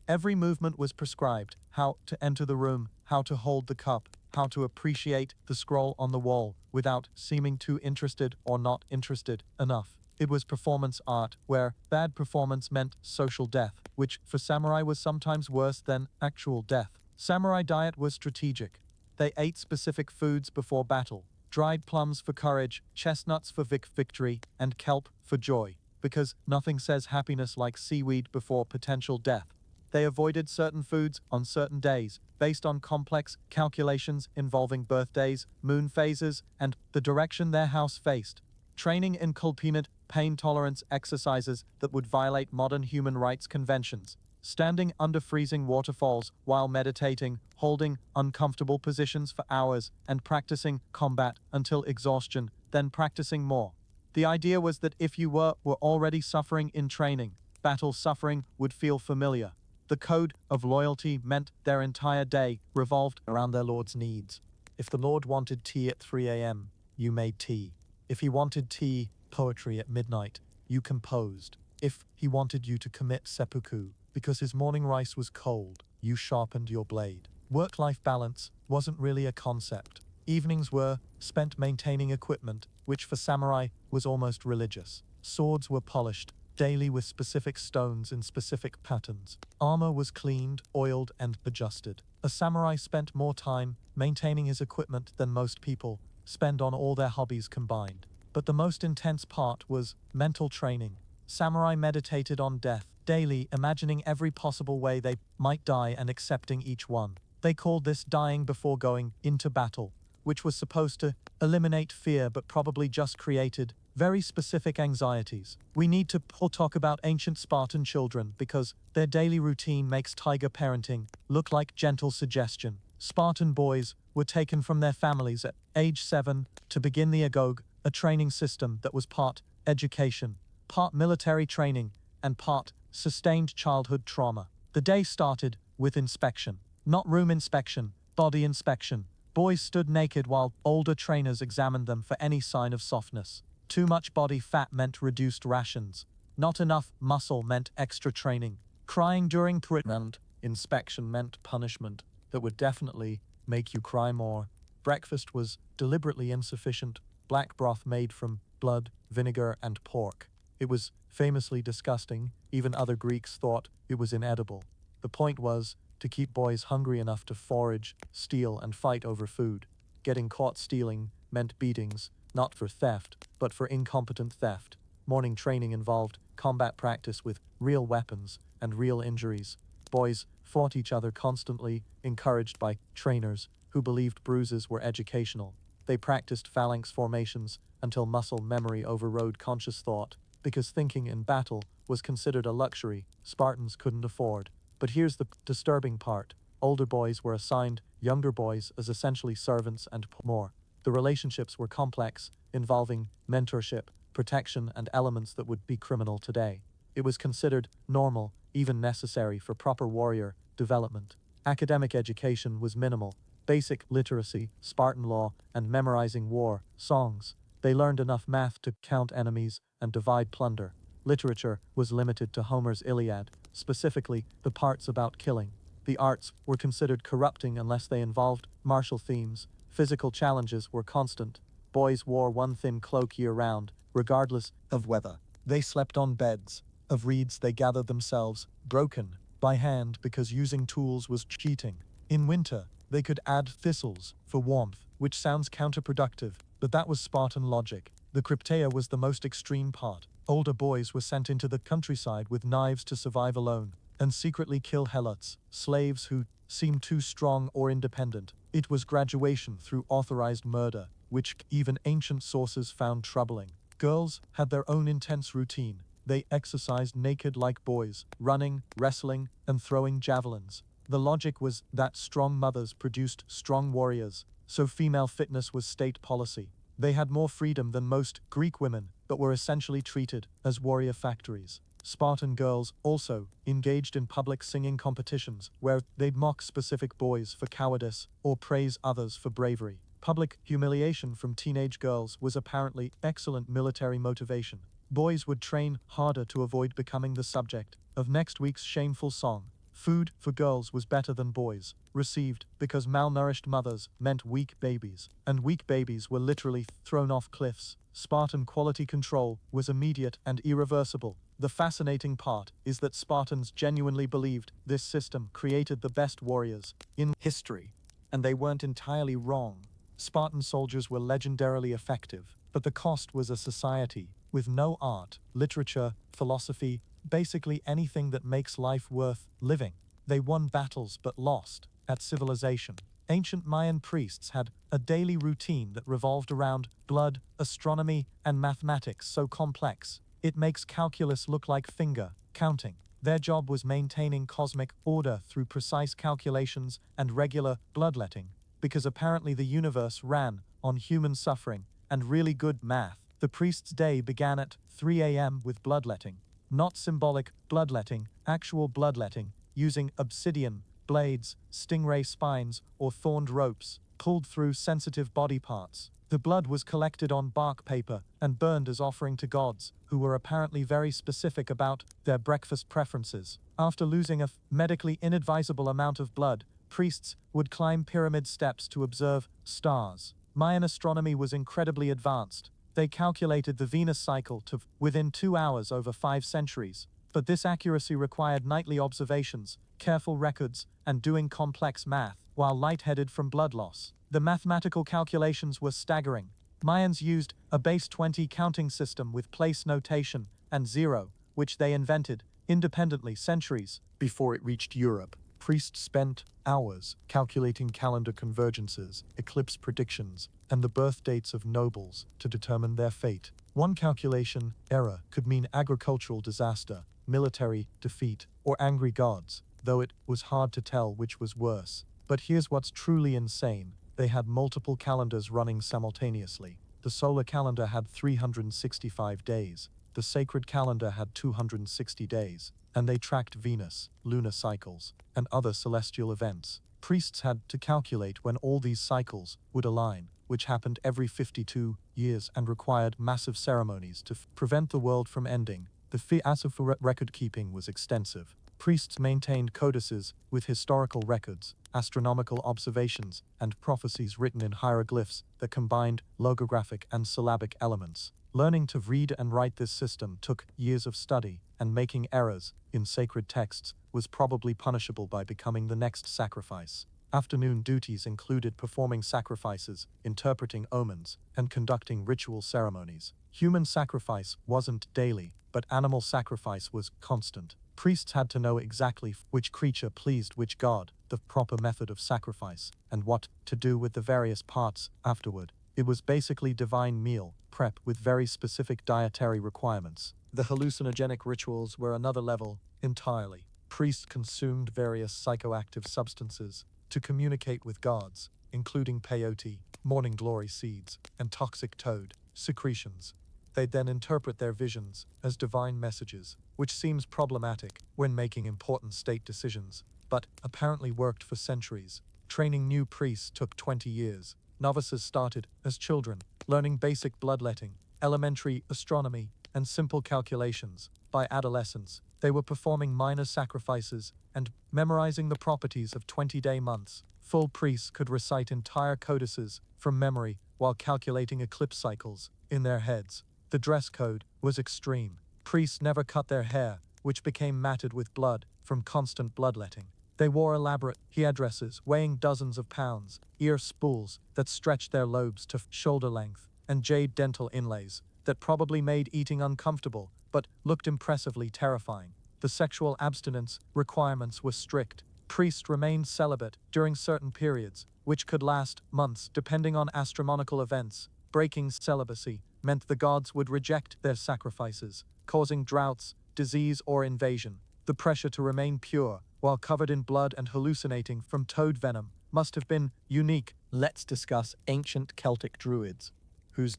Every movement was prescribed: how to enter the room, how to hold the cup, how to appreciate the scroll on the wall without seeming too interested or not interested enough. It was performance art, where bad performance meant social death, which for samurai was sometimes worse than actual death. Samurai diet was strategic. They ate specific foods before battle: dried plums for courage, chestnuts for victory, and kelp for joy, because nothing says happiness like seaweed before potential death. They avoided certain foods on certain days, based on complex calculations involving birthdays, moon phases, and the direction their house faced. Training inculcated pain tolerance exercises that would violate modern human rights conventions. Standing under freezing waterfalls while meditating, holding uncomfortable positions for hours, and practicing combat until exhaustion, then practicing more. The idea was that if you were already suffering in training, battle suffering would feel familiar. The code of loyalty meant their entire day revolved around their lord's needs. If the lord wanted tea at 3 a.m., you made tea. If he wanted tea, poetry at midnight, you composed. If he wanted you to commit seppuku because his morning rice was cold, you sharpened your blade. Work-life balance wasn't really a concept. Evenings were spent maintaining equipment, which for samurai was almost religious. Swords were polished daily with specific stones in specific patterns. Armor was cleaned, oiled, and adjusted. A samurai spent more time maintaining his equipment than most people spend on all their hobbies combined. But the most intense part was mental training. Samurai meditated on death daily, imagining every possible way they might die and accepting each one. They called this dying before going into battle, which was supposed to eliminate fear but probably just created very specific anxieties. We need to talk about ancient Spartan children because their daily routine makes tiger parenting look like gentle suggestion. Spartan boys were taken from their families at age 7 to begin the agoge, a training system that was part education, part military training, and part sustained childhood trauma. The day started with inspection. Not room inspection, body inspection. Boys stood naked while older trainers examined them for any sign of softness. Too much body fat meant reduced rations. Not enough muscle meant extra training. Crying during treatment inspection meant punishment that would definitely make you cry more. Breakfast was deliberately insufficient. Black broth made from blood, vinegar, and pork. It was famously disgusting. Even other Greeks thought it was inedible. The point was to keep boys hungry enough to forage, steal, and fight over food. Getting caught stealing meant beatings, not for theft, but for incompetent theft. Morning training involved combat practice with real weapons and real injuries. Boys fought each other constantly, encouraged by trainers who believed bruises were educational. They practiced phalanx formations until muscle memory overrode conscious thought, because thinking in battle was considered a luxury Spartans couldn't afford. But here's the disturbing part. Older boys were assigned younger boys as essentially servants and more. The relationships were complex, involving mentorship, protection, and elements that would be criminal today. It was considered normal, even necessary for proper warrior development. Academic education was minimal. Basic literacy, Spartan law, and memorizing war songs. They learned enough math to count enemies and divide plunder. Literature was limited to Homer's Iliad, specifically the parts about killing. The arts were considered corrupting unless they involved martial themes. Physical challenges were constant. Boys wore one thin cloak year-round, regardless of weather. They slept on beds of reeds they gathered themselves, broken by hand because using tools was cheating. In winter, they could add thistles for warmth, which sounds counterproductive, but that was Spartan logic. The Crypteia was the most extreme part. Older boys were sent into the countryside with knives to survive alone, and secretly kill helots, slaves who seemed too strong or independent. It was graduation through authorized murder, which even ancient sources found troubling. Girls had their own intense routine. They exercised naked like boys, running, wrestling, and throwing javelins. The logic was that strong mothers produced strong warriors, so female fitness was state policy. They had more freedom than most Greek women, but were essentially treated as warrior factories. Spartan girls also engaged in public singing competitions where they'd mock specific boys for cowardice or praise others for bravery. Public humiliation from teenage girls was apparently excellent military motivation. Boys would train harder to avoid becoming the subject of next week's shameful song. Food for girls was better than boys received because malnourished mothers meant weak babies, and weak babies were literally thrown off cliffs. Spartan quality control was immediate and irreversible. The fascinating part is that Spartans genuinely believed this system created the best warriors in history, and they weren't entirely wrong. Spartan soldiers were legendarily effective, but the cost was a society with no art, literature, philosophy, basically anything that makes life worth living. They won battles but lost at civilization. Ancient Mayan priests had a daily routine that revolved around blood, astronomy, and mathematics so complex it makes calculus look like finger counting. Their job was maintaining cosmic order through precise calculations and regular bloodletting, because apparently the universe ran on human suffering and really good math. The priest's day began at 3 a.m. with bloodletting. Not symbolic bloodletting, actual bloodletting, using obsidian, blades, stingray spines, or thorned ropes, pulled through sensitive body parts. The blood was collected on bark paper and burned as offering to gods, who were apparently very specific about their breakfast preferences. After losing a medically inadvisable amount of blood, priests would climb pyramid steps to observe stars. Mayan astronomy was incredibly advanced. They calculated the Venus cycle to within 2 hours over 5 centuries, but this accuracy required nightly observations, careful records, and doing complex math, while lightheaded from blood loss. The mathematical calculations were staggering. Mayans used a base 20 counting system with place notation and zero, which they invented independently centuries before it reached Europe. Priests spent hours calculating calendar convergences, eclipse predictions, and the birth dates of nobles to determine their fate. One calculation error could mean agricultural disaster, military defeat, or angry gods, though it was hard to tell which was worse. But here's what's truly insane. They had multiple calendars running simultaneously. The solar calendar had 365 days. The sacred calendar had 260 days, and they tracked Venus, lunar cycles, and other celestial events. Priests had to calculate when all these cycles would align, which happened every 52 years and required massive ceremonies to prevent the world from ending. The fiat for record-keeping was extensive. Priests maintained codices with historical records, astronomical observations, and prophecies written in hieroglyphs that combined logographic and syllabic elements. Learning to read and write this system took years of study, and making errors in sacred texts was probably punishable by becoming the next sacrifice. Afternoon duties included performing sacrifices, interpreting omens, and conducting ritual ceremonies. Human sacrifice wasn't daily, but animal sacrifice was constant. Priests had to know exactly which creature pleased which god, the proper method of sacrifice, and what to do with the various parts afterward. It was basically divine meal prep with very specific dietary requirements. The hallucinogenic rituals were another level entirely. Priests consumed various psychoactive substances to communicate with gods. including peyote, morning glory seeds, and toxic toad secretions. They'd then interpret their visions as divine messages, which seems problematic when making important state decisions, but apparently worked for centuries. Training new priests took 20 years. Novices started as children, learning basic bloodletting, elementary astronomy, and simple calculations. By adolescence, they were performing minor sacrifices and memorizing the properties of 20-day months. Full priests could recite entire codices from memory while calculating eclipse cycles in their heads. The dress code was extreme. Priests never cut their hair, which became matted with blood from constant bloodletting. They wore elaborate headdresses weighing dozens of pounds, ear spools that stretched their lobes to shoulder length, and jade dental inlays that probably made eating uncomfortable but looked impressively terrifying. The sexual abstinence requirements were strict. Priests remained celibate during certain periods, which could last months depending on astronomical events. Breaking celibacy meant the gods would reject their sacrifices, causing droughts, disease, or invasion. The pressure to remain pure, while covered in blood and hallucinating from toad venom, must have been unique. Let's discuss ancient Celtic druids, whose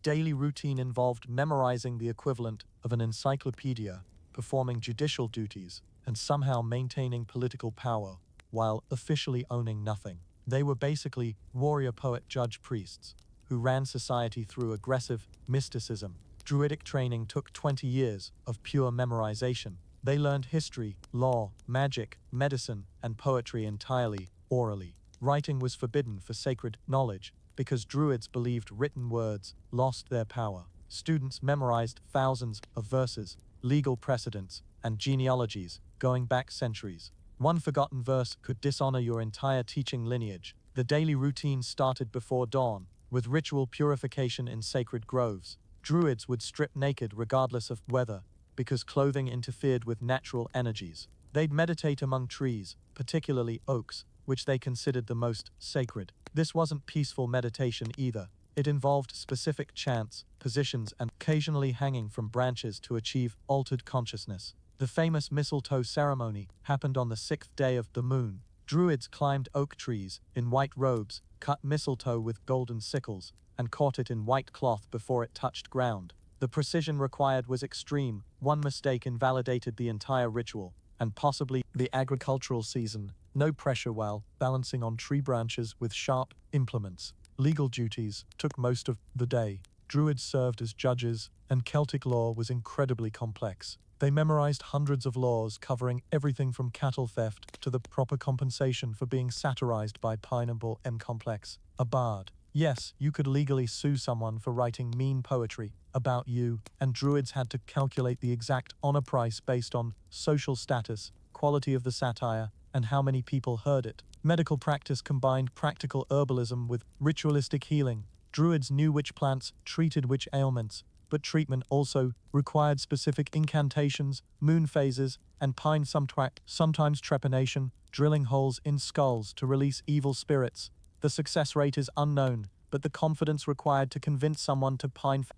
daily routine involved memorizing the equivalent of an encyclopedia, performing judicial duties, and somehow maintaining political power, while officially owning nothing. They were basically warrior poet judge priests, who ran society through aggressive mysticism. Druidic training took 20 years of pure memorization. They learned history, law, magic, medicine, and poetry entirely orally. Writing was forbidden for sacred knowledge because druids believed written words lost their power. Students memorized thousands of verses, legal precedents, and genealogies going back centuries. One forgotten verse could dishonor your entire teaching lineage. The daily routine started before dawn, with ritual purification in sacred groves. Druids would strip naked regardless of weather, because clothing interfered with natural energies. They'd meditate among trees, particularly oaks, which they considered the most sacred. This wasn't peaceful meditation either. It involved specific chants, positions, and occasionally hanging from branches to achieve altered consciousness. The famous mistletoe ceremony happened on the 6th day of the moon. Druids climbed oak trees in white robes, cut mistletoe with golden sickles, and caught it in white cloth before it touched ground. The precision required was extreme. One mistake invalidated the entire ritual, and possibly the agricultural season. No pressure while balancing on tree branches with sharp implements. Legal duties took most of the day. Druids served as judges, and Celtic law was incredibly complex. They memorized hundreds of laws covering everything from cattle theft to the proper compensation for being satirized by Pineapple M. Complex. A bard. Yes, you could legally sue someone for writing mean poetry about you, and druids had to calculate the exact honor price based on social status, quality of the satire, and how many people heard it. Medical practice combined practical herbalism with ritualistic healing. Druids knew which plants treated which ailments, but treatment also required specific incantations, moon phases, and sometimes trepanation, drilling holes in skulls to release evil spirits. The success rate is unknown, but the confidence required to convince someone to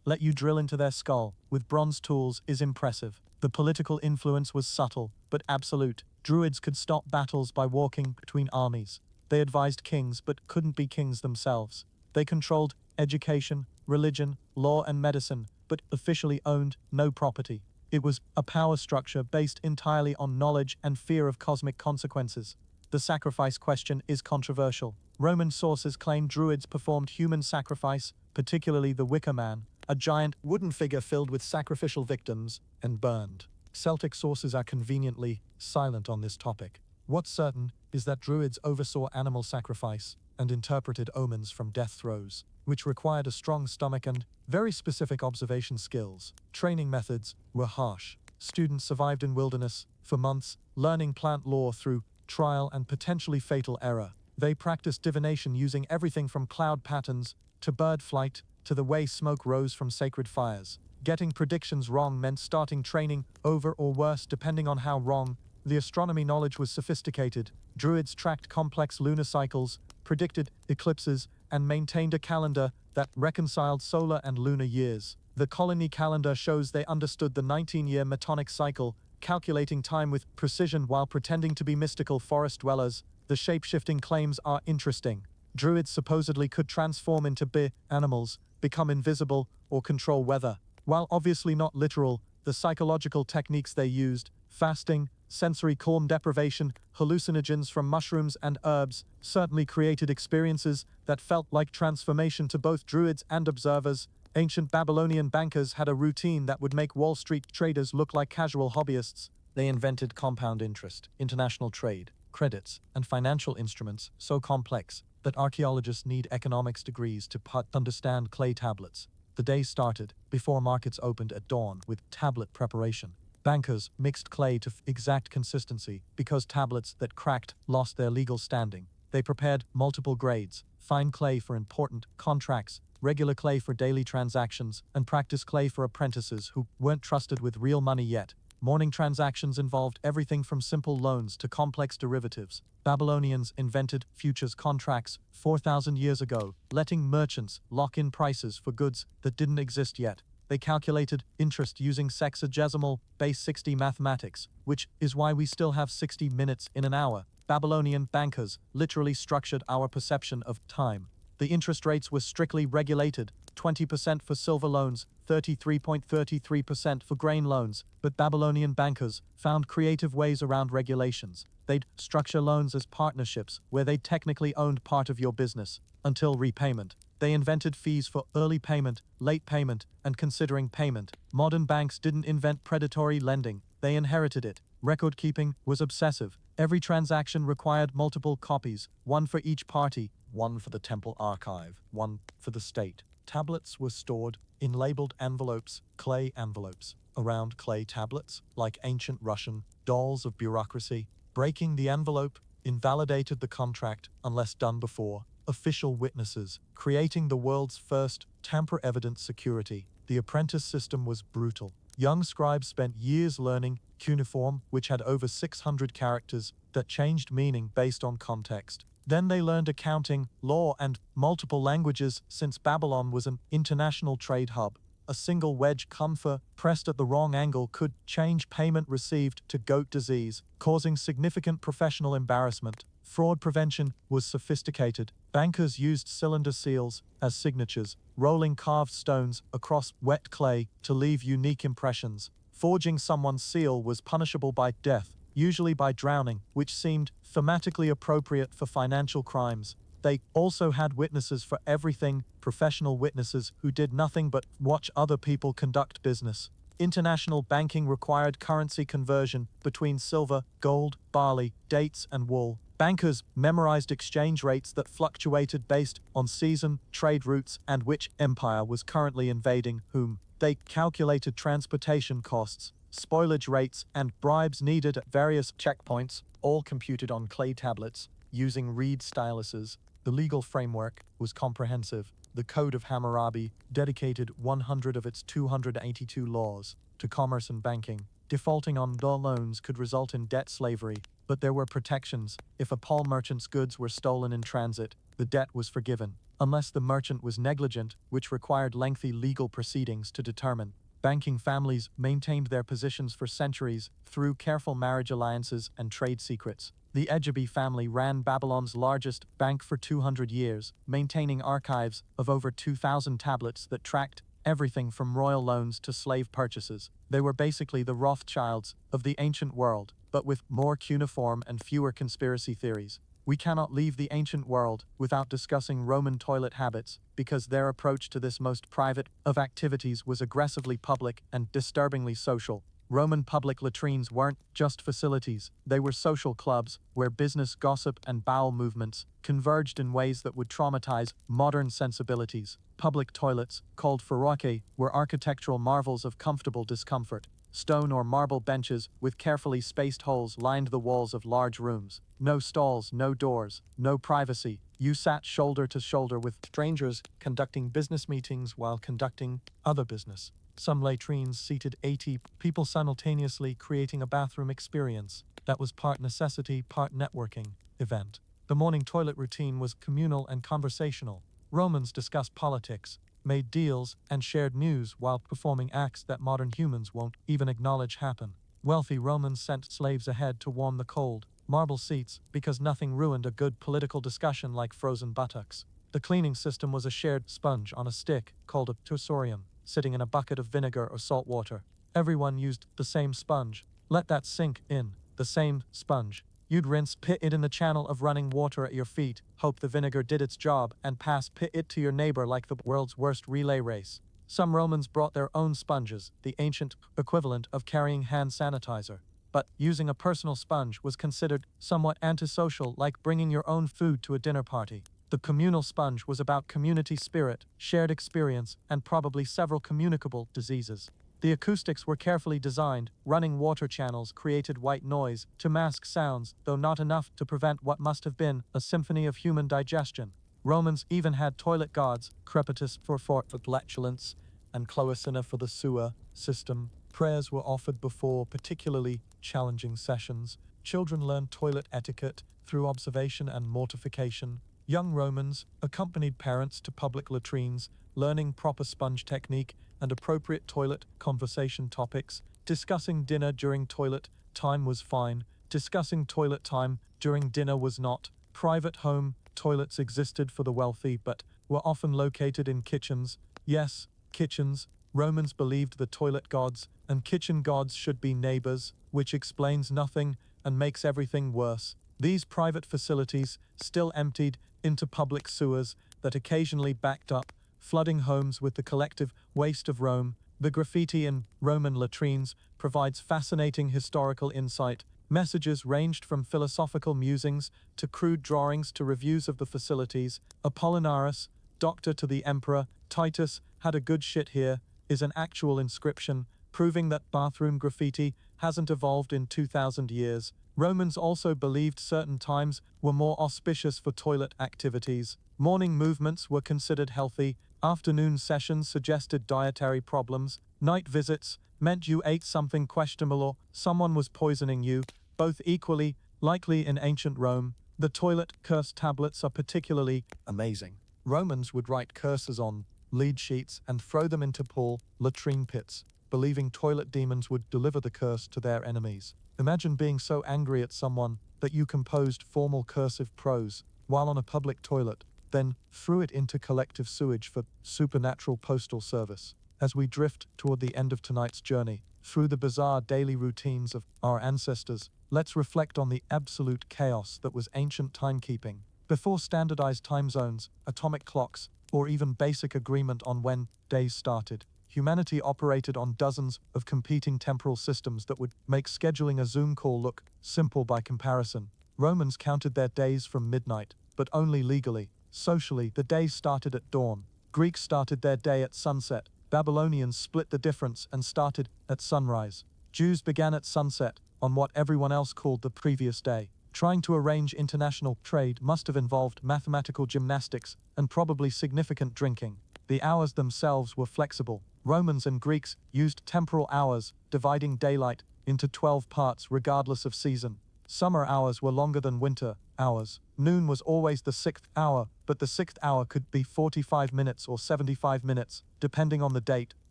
let you drill into their skull with bronze tools is impressive. The political influence was subtle, but absolute. Druids could stop battles by walking between armies. They advised kings but couldn't be kings themselves. They controlled education, religion, law, and medicine, but officially owned no property. It was a power structure based entirely on knowledge and fear of cosmic consequences. The sacrifice question is controversial. Roman sources claim druids performed human sacrifice, particularly the Wicker Man, a giant wooden figure filled with sacrificial victims, and burned. Celtic sources are conveniently silent on this topic. What's certain is that druids oversaw animal sacrifice and interpreted omens from death throes, which required a strong stomach and very specific observation skills. Training methods were harsh. Students survived in wilderness for months, learning plant lore through trial and potentially fatal error. They practiced divination using everything from cloud patterns to bird flight to the way smoke rose from sacred fires. Getting predictions wrong meant starting training over or worse depending on how wrong. The astronomy knowledge was sophisticated. Druids tracked complex lunar cycles, predicted eclipses, and maintained a calendar that reconciled solar and lunar years. The colony calendar shows they understood the 19-year metonic cycle, calculating time with precision while pretending to be mystical forest dwellers. The shape-shifting claims are interesting. Druids supposedly could transform into animals, become invisible, or control weather. While obviously not literal, the psychological techniques they used, fasting, sensory calm deprivation, hallucinogens from mushrooms and herbs, certainly created experiences that felt like transformation to both druids and observers. Ancient Babylonian bankers had a routine that would make Wall Street traders look like casual hobbyists. They invented compound interest, international trade, credits, and financial instruments so complex that archaeologists need economics degrees to understand clay tablets. The day started before markets opened at dawn with tablet preparation. Bankers mixed clay to exact consistency because tablets that cracked lost their legal standing. They prepared multiple grades, fine clay for important contracts, regular clay for daily transactions, and practice clay for apprentices who weren't trusted with real money yet. Morning transactions involved everything from simple loans to complex derivatives. Babylonians invented futures contracts 4,000 years ago, letting merchants lock in prices for goods that didn't exist yet. They calculated interest using sexagesimal base 60 mathematics, which is why we still have 60 minutes in an hour. Babylonian bankers literally structured our perception of time. The interest rates were strictly regulated, 20% for silver loans, 33.33% for grain loans, but Babylonian bankers found creative ways around regulations. They'd structure loans as partnerships, where they technically owned part of your business, until repayment. They invented fees for early payment, late payment, and considering payment. Modern banks didn't invent predatory lending, they inherited it. Record keeping was obsessive. Every transaction required multiple copies, one for each party, one for the temple archive, one for the state. Tablets were stored in labeled envelopes, clay envelopes, around clay tablets, like ancient Russian dolls of bureaucracy. Breaking the envelope invalidated the contract unless done before official witnesses, creating the world's first tamper-evident security. The apprentice system was brutal. Young scribes spent years learning cuneiform, which had over 600 characters that changed meaning based on context. Then they learned accounting, law, and multiple languages since Babylon was an international trade hub. A single wedge camphor pressed at the wrong angle could change payment received to goat disease, causing significant professional embarrassment. Fraud prevention was sophisticated. Bankers used cylinder seals as signatures, rolling carved stones across wet clay to leave unique impressions. Forging someone's seal was punishable by death, usually by drowning, which seemed thematically appropriate for financial crimes. They also had witnesses for everything, professional witnesses who did nothing but watch other people conduct business. International banking required currency conversion between silver, gold, barley, dates, and wool. Bankers memorized exchange rates that fluctuated based on season, trade routes, and which empire was currently invading whom. They calculated transportation costs, spoilage rates, and bribes needed at various checkpoints, all computed on clay tablets, using reed styluses. The legal framework was comprehensive. The Code of Hammurabi dedicated 100 of its 282 laws to commerce and banking. Defaulting on loans could result in debt slavery, but there were protections. If a Paul merchant's goods were stolen in transit, the debt was forgiven, unless the merchant was negligent, which required lengthy legal proceedings to determine. Banking families maintained their positions for centuries through careful marriage alliances and trade secrets. The Ejabi family ran Babylon's largest bank for 200 years, maintaining archives of over 2,000 tablets that tracked everything from royal loans to slave purchases. They were basically the Rothschilds of the ancient world, but with more cuneiform and fewer conspiracy theories. We cannot leave the ancient world without discussing Roman toilet habits, because their approach to this most private of activities was aggressively public and disturbingly social. Roman public latrines weren't just facilities, they were social clubs where business gossip and bowel movements converged in ways that would traumatize modern sensibilities. Public toilets, called feroke, were architectural marvels of comfortable discomfort. Stone or marble benches with carefully spaced holes lined the walls of large rooms. No stalls, no doors, no privacy. You sat shoulder to shoulder with strangers conducting business meetings while conducting other business. Some latrines seated 80 people simultaneously, creating a bathroom experience that was part necessity, part networking event. The morning toilet routine was communal and conversational. Romans discussed politics, made deals, and shared news while performing acts that modern humans won't even acknowledge happen. Wealthy Romans sent slaves ahead to warm the cold, marble seats, because nothing ruined a good political discussion like frozen buttocks. The cleaning system was a shared sponge on a stick, called a tursorium, sitting in a bucket of vinegar or salt water. Everyone used the same sponge. Let that sink in. The same sponge. You'd rinse it in the channel of running water at your feet, hope the vinegar did its job, and pass it to your neighbor like the world's worst relay race. Some Romans brought their own sponges, the ancient equivalent of carrying hand sanitizer. But using a personal sponge was considered somewhat antisocial, like bringing your own food to a dinner party. The communal sponge was about community spirit, shared experience, and probably several communicable diseases. The acoustics were carefully designed. Running water channels created white noise to mask sounds, though not enough to prevent what must have been a symphony of human digestion. Romans even had toilet gods, Crepitus for flatulence and Cloacina for the sewer system. Prayers were offered before particularly challenging sessions. Children learned toilet etiquette through observation and mortification. Young Romans accompanied parents to public latrines, learning proper sponge technique and appropriate toilet conversation topics. Discussing dinner during toilet time was fine. Discussing toilet time during dinner was not. Private home toilets existed for the wealthy but were often located in kitchens. Yes, kitchens. Romans believed the toilet gods and kitchen gods should be neighbors, which explains nothing and makes everything worse. These private facilities still emptied into public sewers that occasionally backed up, flooding homes with the collective waste of Rome. The graffiti in Roman latrines provides fascinating historical insight. Messages ranged from philosophical musings to crude drawings to reviews of the facilities. Apollinaris, doctor to the emperor, Titus had a good shit here, is an actual inscription, proving that bathroom graffiti hasn't evolved in 2,000 years. Romans also believed certain times were more auspicious for toilet activities. Morning movements were considered healthy. Afternoon sessions suggested dietary problems. Night visits meant you ate something questionable or someone was poisoning you, both equally likely in ancient Rome. The toilet curse tablets are particularly amazing. Romans would write curses on lead sheets and throw them into pool latrine pits, believing toilet demons would deliver the curse to their enemies. Imagine being so angry at someone that you composed formal cursive prose while on a public toilet, then threw it into collective sewage for supernatural postal service. As we drift toward the end of tonight's journey, through the bizarre daily routines of our ancestors, let's reflect on the absolute chaos that was ancient timekeeping. Before standardized time zones, atomic clocks, or even basic agreement on when days started, humanity operated on dozens of competing temporal systems that would make scheduling a Zoom call look simple by comparison. Romans counted their days from midnight, but only legally. Socially, the day started at dawn. Greeks started their day at sunset. Babylonians split the difference and started at sunrise. Jews began at sunset, on what everyone else called the previous day. Trying to arrange international trade must have involved mathematical gymnastics and probably significant drinking. The hours themselves were flexible. Romans and Greeks used temporal hours, dividing daylight into 12 parts regardless of season. Summer hours were longer than winter hours. Noon was always the 6th hour, but the 6th hour could be 45 minutes or 75 minutes, depending on the date.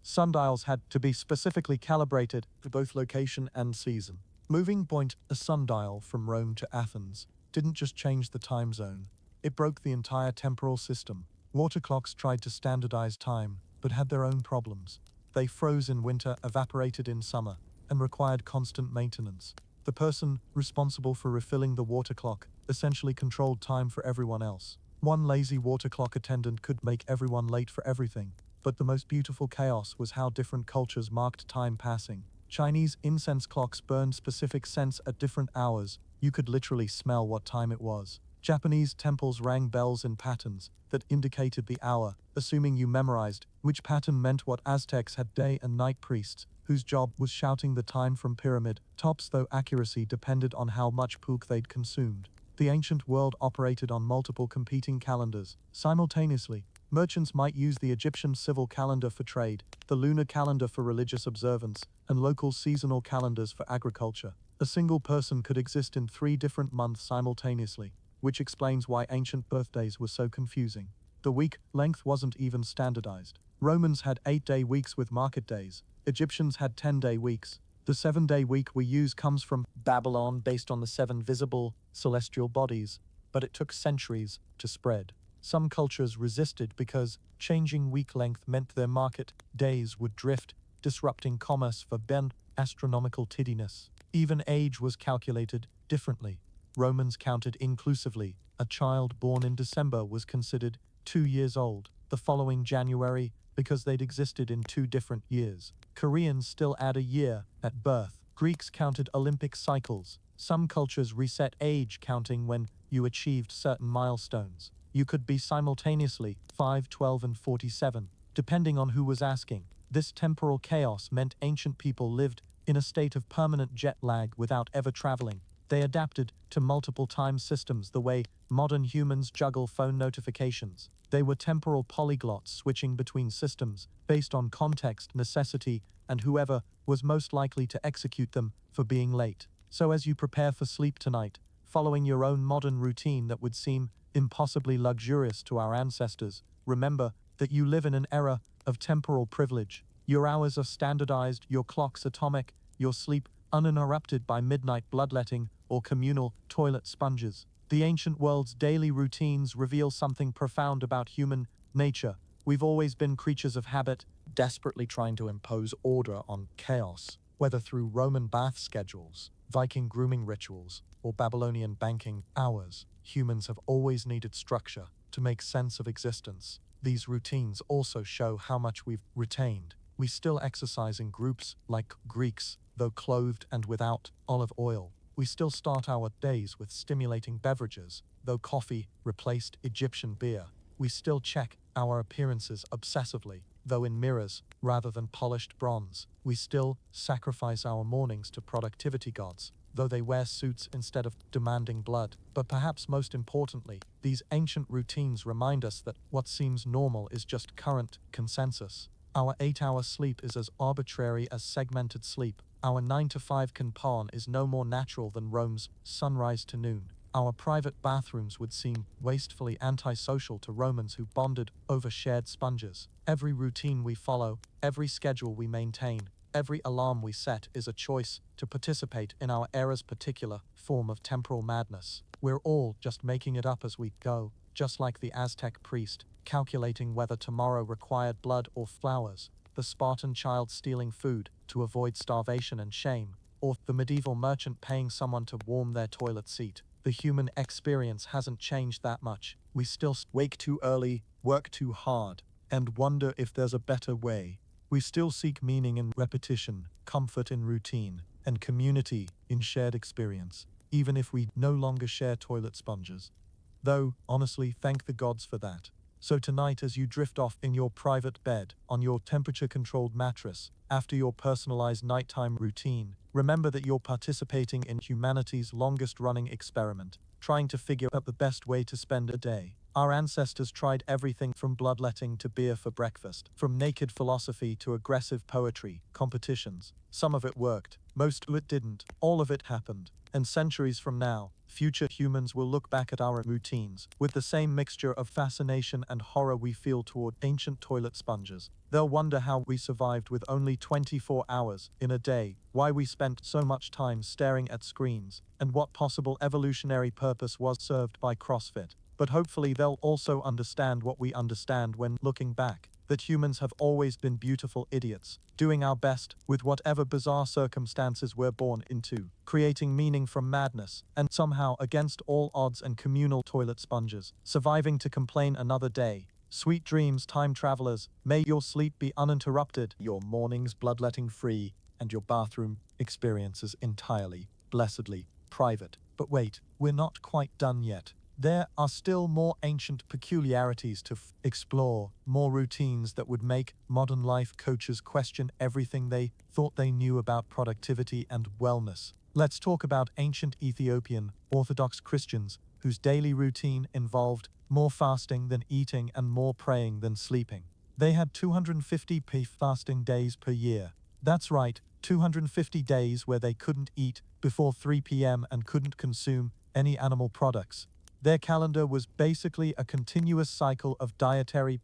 Sundials had to be specifically calibrated for both location and season. Moving point a sundial from Rome to Athens didn't just change the time zone, it broke the entire temporal system. Water clocks tried to standardize time, but had their own problems. They froze in winter, evaporated in summer, and required constant maintenance. The person responsible for refilling the water clock essentially controlled time for everyone else. One lazy water clock attendant could make everyone late for everything, but the most beautiful chaos was how different cultures marked time passing. Chinese incense clocks burned specific scents at different hours. You could literally smell what time it was. Japanese temples rang bells in patterns that indicated the hour, assuming you memorized which pattern meant what. Aztecs had day and night priests, whose job was shouting the time from pyramid tops, though accuracy depended on how much pulque they'd consumed. The ancient world operated on multiple competing calendars. Simultaneously, merchants might use the Egyptian civil calendar for trade, the lunar calendar for religious observance, and local seasonal calendars for agriculture. A single person could exist in 3 different months simultaneously, which explains why ancient birthdays were so confusing. The week length wasn't even standardized. Romans had 8-day weeks with market days. Egyptians had 10-day weeks. The 7-day week we use comes from Babylon based on the 7 visible celestial bodies, but it took centuries to spread. Some cultures resisted because changing week length meant their market days would drift, disrupting commerce for astronomical tidiness. Even age was calculated differently. Romans counted inclusively. A child born in December was considered 2 years old the following January because they'd existed in 2 different years. Koreans still add a year at birth. Greeks counted Olympic cycles. Some cultures reset age counting when you achieved certain milestones. You could be simultaneously 5, 12, and 47, depending on who was asking. This temporal chaos meant ancient people lived in a state of permanent jet lag without ever traveling. They adapted to multiple time systems the way modern humans juggle phone notifications. They were temporal polyglots switching between systems based on context, necessity, and whoever was most likely to execute them for being late. So as you prepare for sleep tonight, following your own modern routine that would seem impossibly luxurious to our ancestors, remember that you live in an era of temporal privilege. Your hours are standardized, your clock's atomic, your sleep uninterrupted by midnight bloodletting or communal toilet sponges. The ancient world's daily routines reveal something profound about human nature. We've always been creatures of habit, desperately trying to impose order on chaos, whether through Roman bath schedules, Viking grooming rituals, or Babylonian banking hours. Humans have always needed structure to make sense of existence. These routines also show how much we've retained. We still exercise in groups like Greeks, though clothed and without olive oil. We still start our days with stimulating beverages, though coffee replaced Egyptian beer. We still check our appearances obsessively, though in mirrors rather than polished bronze. We still sacrifice our mornings to productivity gods, though they wear suits instead of demanding blood. But perhaps most importantly, these ancient routines remind us that what seems normal is just current consensus. Our 8-hour sleep is as arbitrary as segmented sleep. Our 9-to-5 canpan is no more natural than Rome's sunrise to noon. Our private bathrooms would seem wastefully antisocial to Romans who bonded over shared sponges. Every routine we follow, every schedule we maintain, every alarm we set is a choice to participate in our era's particular form of temporal madness. We're all just making it up as we go, just like the Aztec priest, calculating whether tomorrow required blood or flowers, the Spartan child stealing food to avoid starvation and shame, or the medieval merchant paying someone to warm their toilet seat. The human experience hasn't changed that much. We still wake too early, work too hard, and wonder if there's a better way. We still seek meaning in repetition, comfort in routine, and community in shared experience, even if we no longer share toilet sponges. Though, honestly, thank the gods for that. So tonight, as you drift off in your private bed, on your temperature-controlled mattress, after your personalized nighttime routine, remember that you're participating in humanity's longest-running experiment, trying to figure out the best way to spend a day. Our ancestors tried everything from bloodletting to beer for breakfast, from naked philosophy to aggressive poetry, competitions. Some of it worked, most of it didn't, all of it happened. And centuries from now, future humans will look back at our routines with the same mixture of fascination and horror we feel toward ancient toilet sponges. They'll wonder how we survived with only 24 hours in a day, why we spent so much time staring at screens, and what possible evolutionary purpose was served by CrossFit. But hopefully they'll also understand what we understand when looking back, that humans have always been beautiful idiots, doing our best with whatever bizarre circumstances we're born into, creating meaning from madness, and somehow against all odds and communal toilet sponges, surviving to complain another day. Sweet dreams, time travelers. May your sleep be uninterrupted, your mornings bloodletting free, and your bathroom experiences entirely, blessedly, private. But wait, we're not quite done yet. There are still more ancient peculiarities to explore, more routines that would make modern life coaches question everything they thought they knew about productivity and wellness. Let's talk about ancient Ethiopian Orthodox Christians whose daily routine involved more fasting than eating and more praying than sleeping. They had 250 fasting days per year. That's right, 250 days where they couldn't eat before 3 p.m. and couldn't consume any animal products. Their calendar was basically a continuous cycle of dietary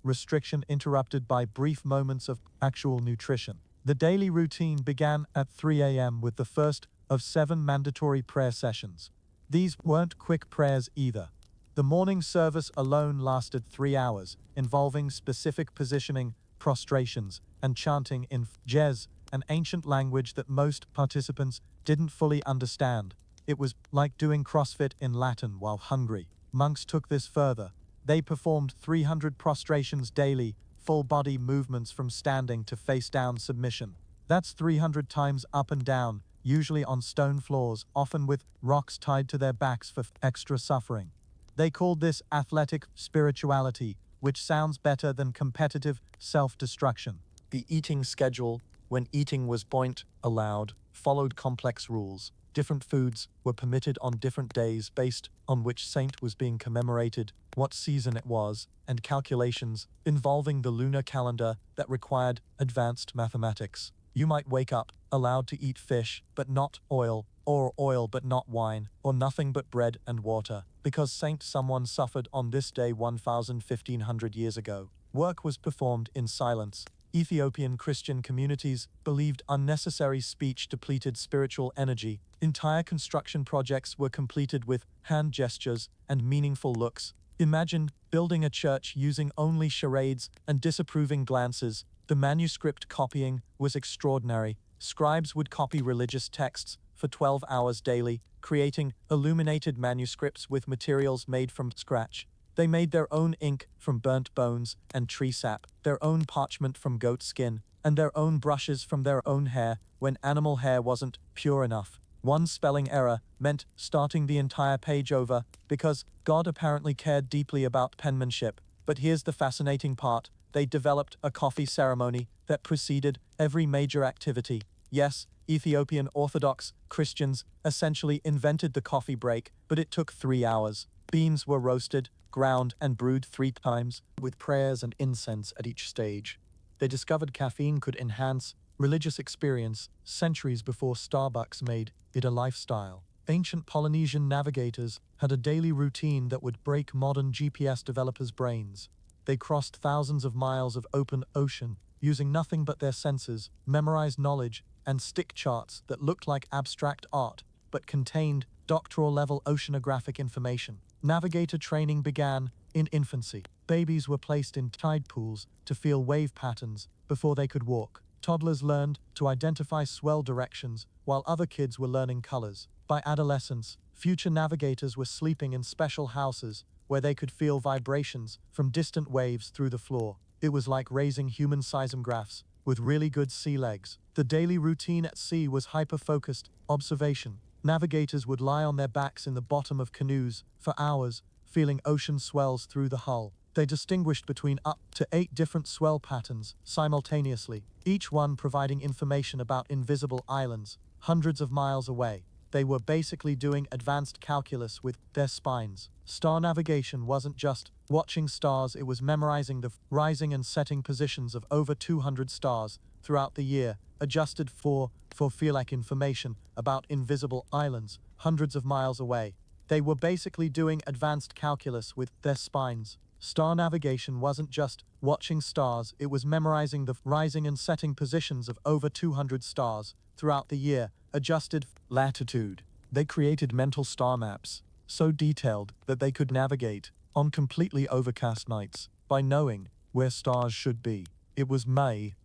restriction interrupted by brief moments of actual nutrition. The daily routine began at 3 a.m. with the first of 7 mandatory prayer sessions. These weren't quick prayers either. The morning service alone lasted 3 hours, involving specific positioning, prostrations, and chanting in Jez, an ancient language that most participants didn't fully understand. It was like doing CrossFit in Latin while hungry. Monks took this further. They performed 300 prostrations daily, full body movements from standing to face down submission. That's 300 times up and down, usually on stone floors, often with rocks tied to their backs for extra suffering. They called this athletic spirituality, which sounds better than competitive self-destruction. The eating schedule, when eating was point allowed, followed complex rules. Different foods were permitted on different days based on which saint was being commemorated, what season it was, and calculations involving the lunar calendar that required advanced mathematics. You might wake up, allowed to eat fish, but not oil, or oil but not wine, or nothing but bread and water, because Saint someone suffered on this day 1,500 years ago. Work was performed in silence. Ethiopian Christian communities believed unnecessary speech depleted spiritual energy. Entire construction projects were completed with hand gestures and meaningful looks. Imagine building a church using only charades and disapproving glances. The manuscript copying was extraordinary. Scribes would copy religious texts for 12 hours daily, creating illuminated manuscripts with materials made from scratch. They made their own ink from burnt bones and tree sap, their own parchment from goat skin, and their own brushes from their own hair when animal hair wasn't pure enough. One spelling error meant starting the entire page over, because God apparently cared deeply about penmanship. But here's the fascinating part. They developed a coffee ceremony that preceded every major activity. Yes, Ethiopian Orthodox Christians essentially invented the coffee break, but it took 3 hours. Beans were roasted, ground, and brewed 3 times, with prayers and incense at each stage. They discovered caffeine could enhance religious experience centuries before Starbucks made it a lifestyle. Ancient Polynesian navigators had a daily routine that would break modern GPS developers' brains. They crossed thousands of miles of open ocean, using nothing but their senses, memorized knowledge, and stick charts that looked like abstract art, but contained doctoral-level oceanographic information. Navigator training began in infancy. Babies were placed in tide pools to feel wave patterns before they could walk. Toddlers learned to identify swell directions, while other kids were learning colors. By adolescence, future navigators were sleeping in special houses where they could feel vibrations from distant waves through the floor. It was like raising human seismographs with really good sea legs. The daily routine at sea was hyper-focused observation. Navigators would lie on their backs in the bottom of canoes for hours, feeling ocean swells through the hull. They distinguished between up to 8 different swell patterns simultaneously, each one providing information about invisible islands hundreds of miles away. They were basically doing advanced calculus with their spines. Star navigation wasn't just watching stars, it was memorizing the rising and setting positions of over 200 stars throughout the year, adjusted for feel-like information about invisible islands hundreds of miles away. They were basically doing advanced calculus with their spines. Star navigation wasn't just watching stars, it was memorizing the rising and setting positions of over 200 stars throughout the year, adjusted latitude. They created mental star maps, so detailed that they could navigate on completely overcast nights by knowing where stars should be. It was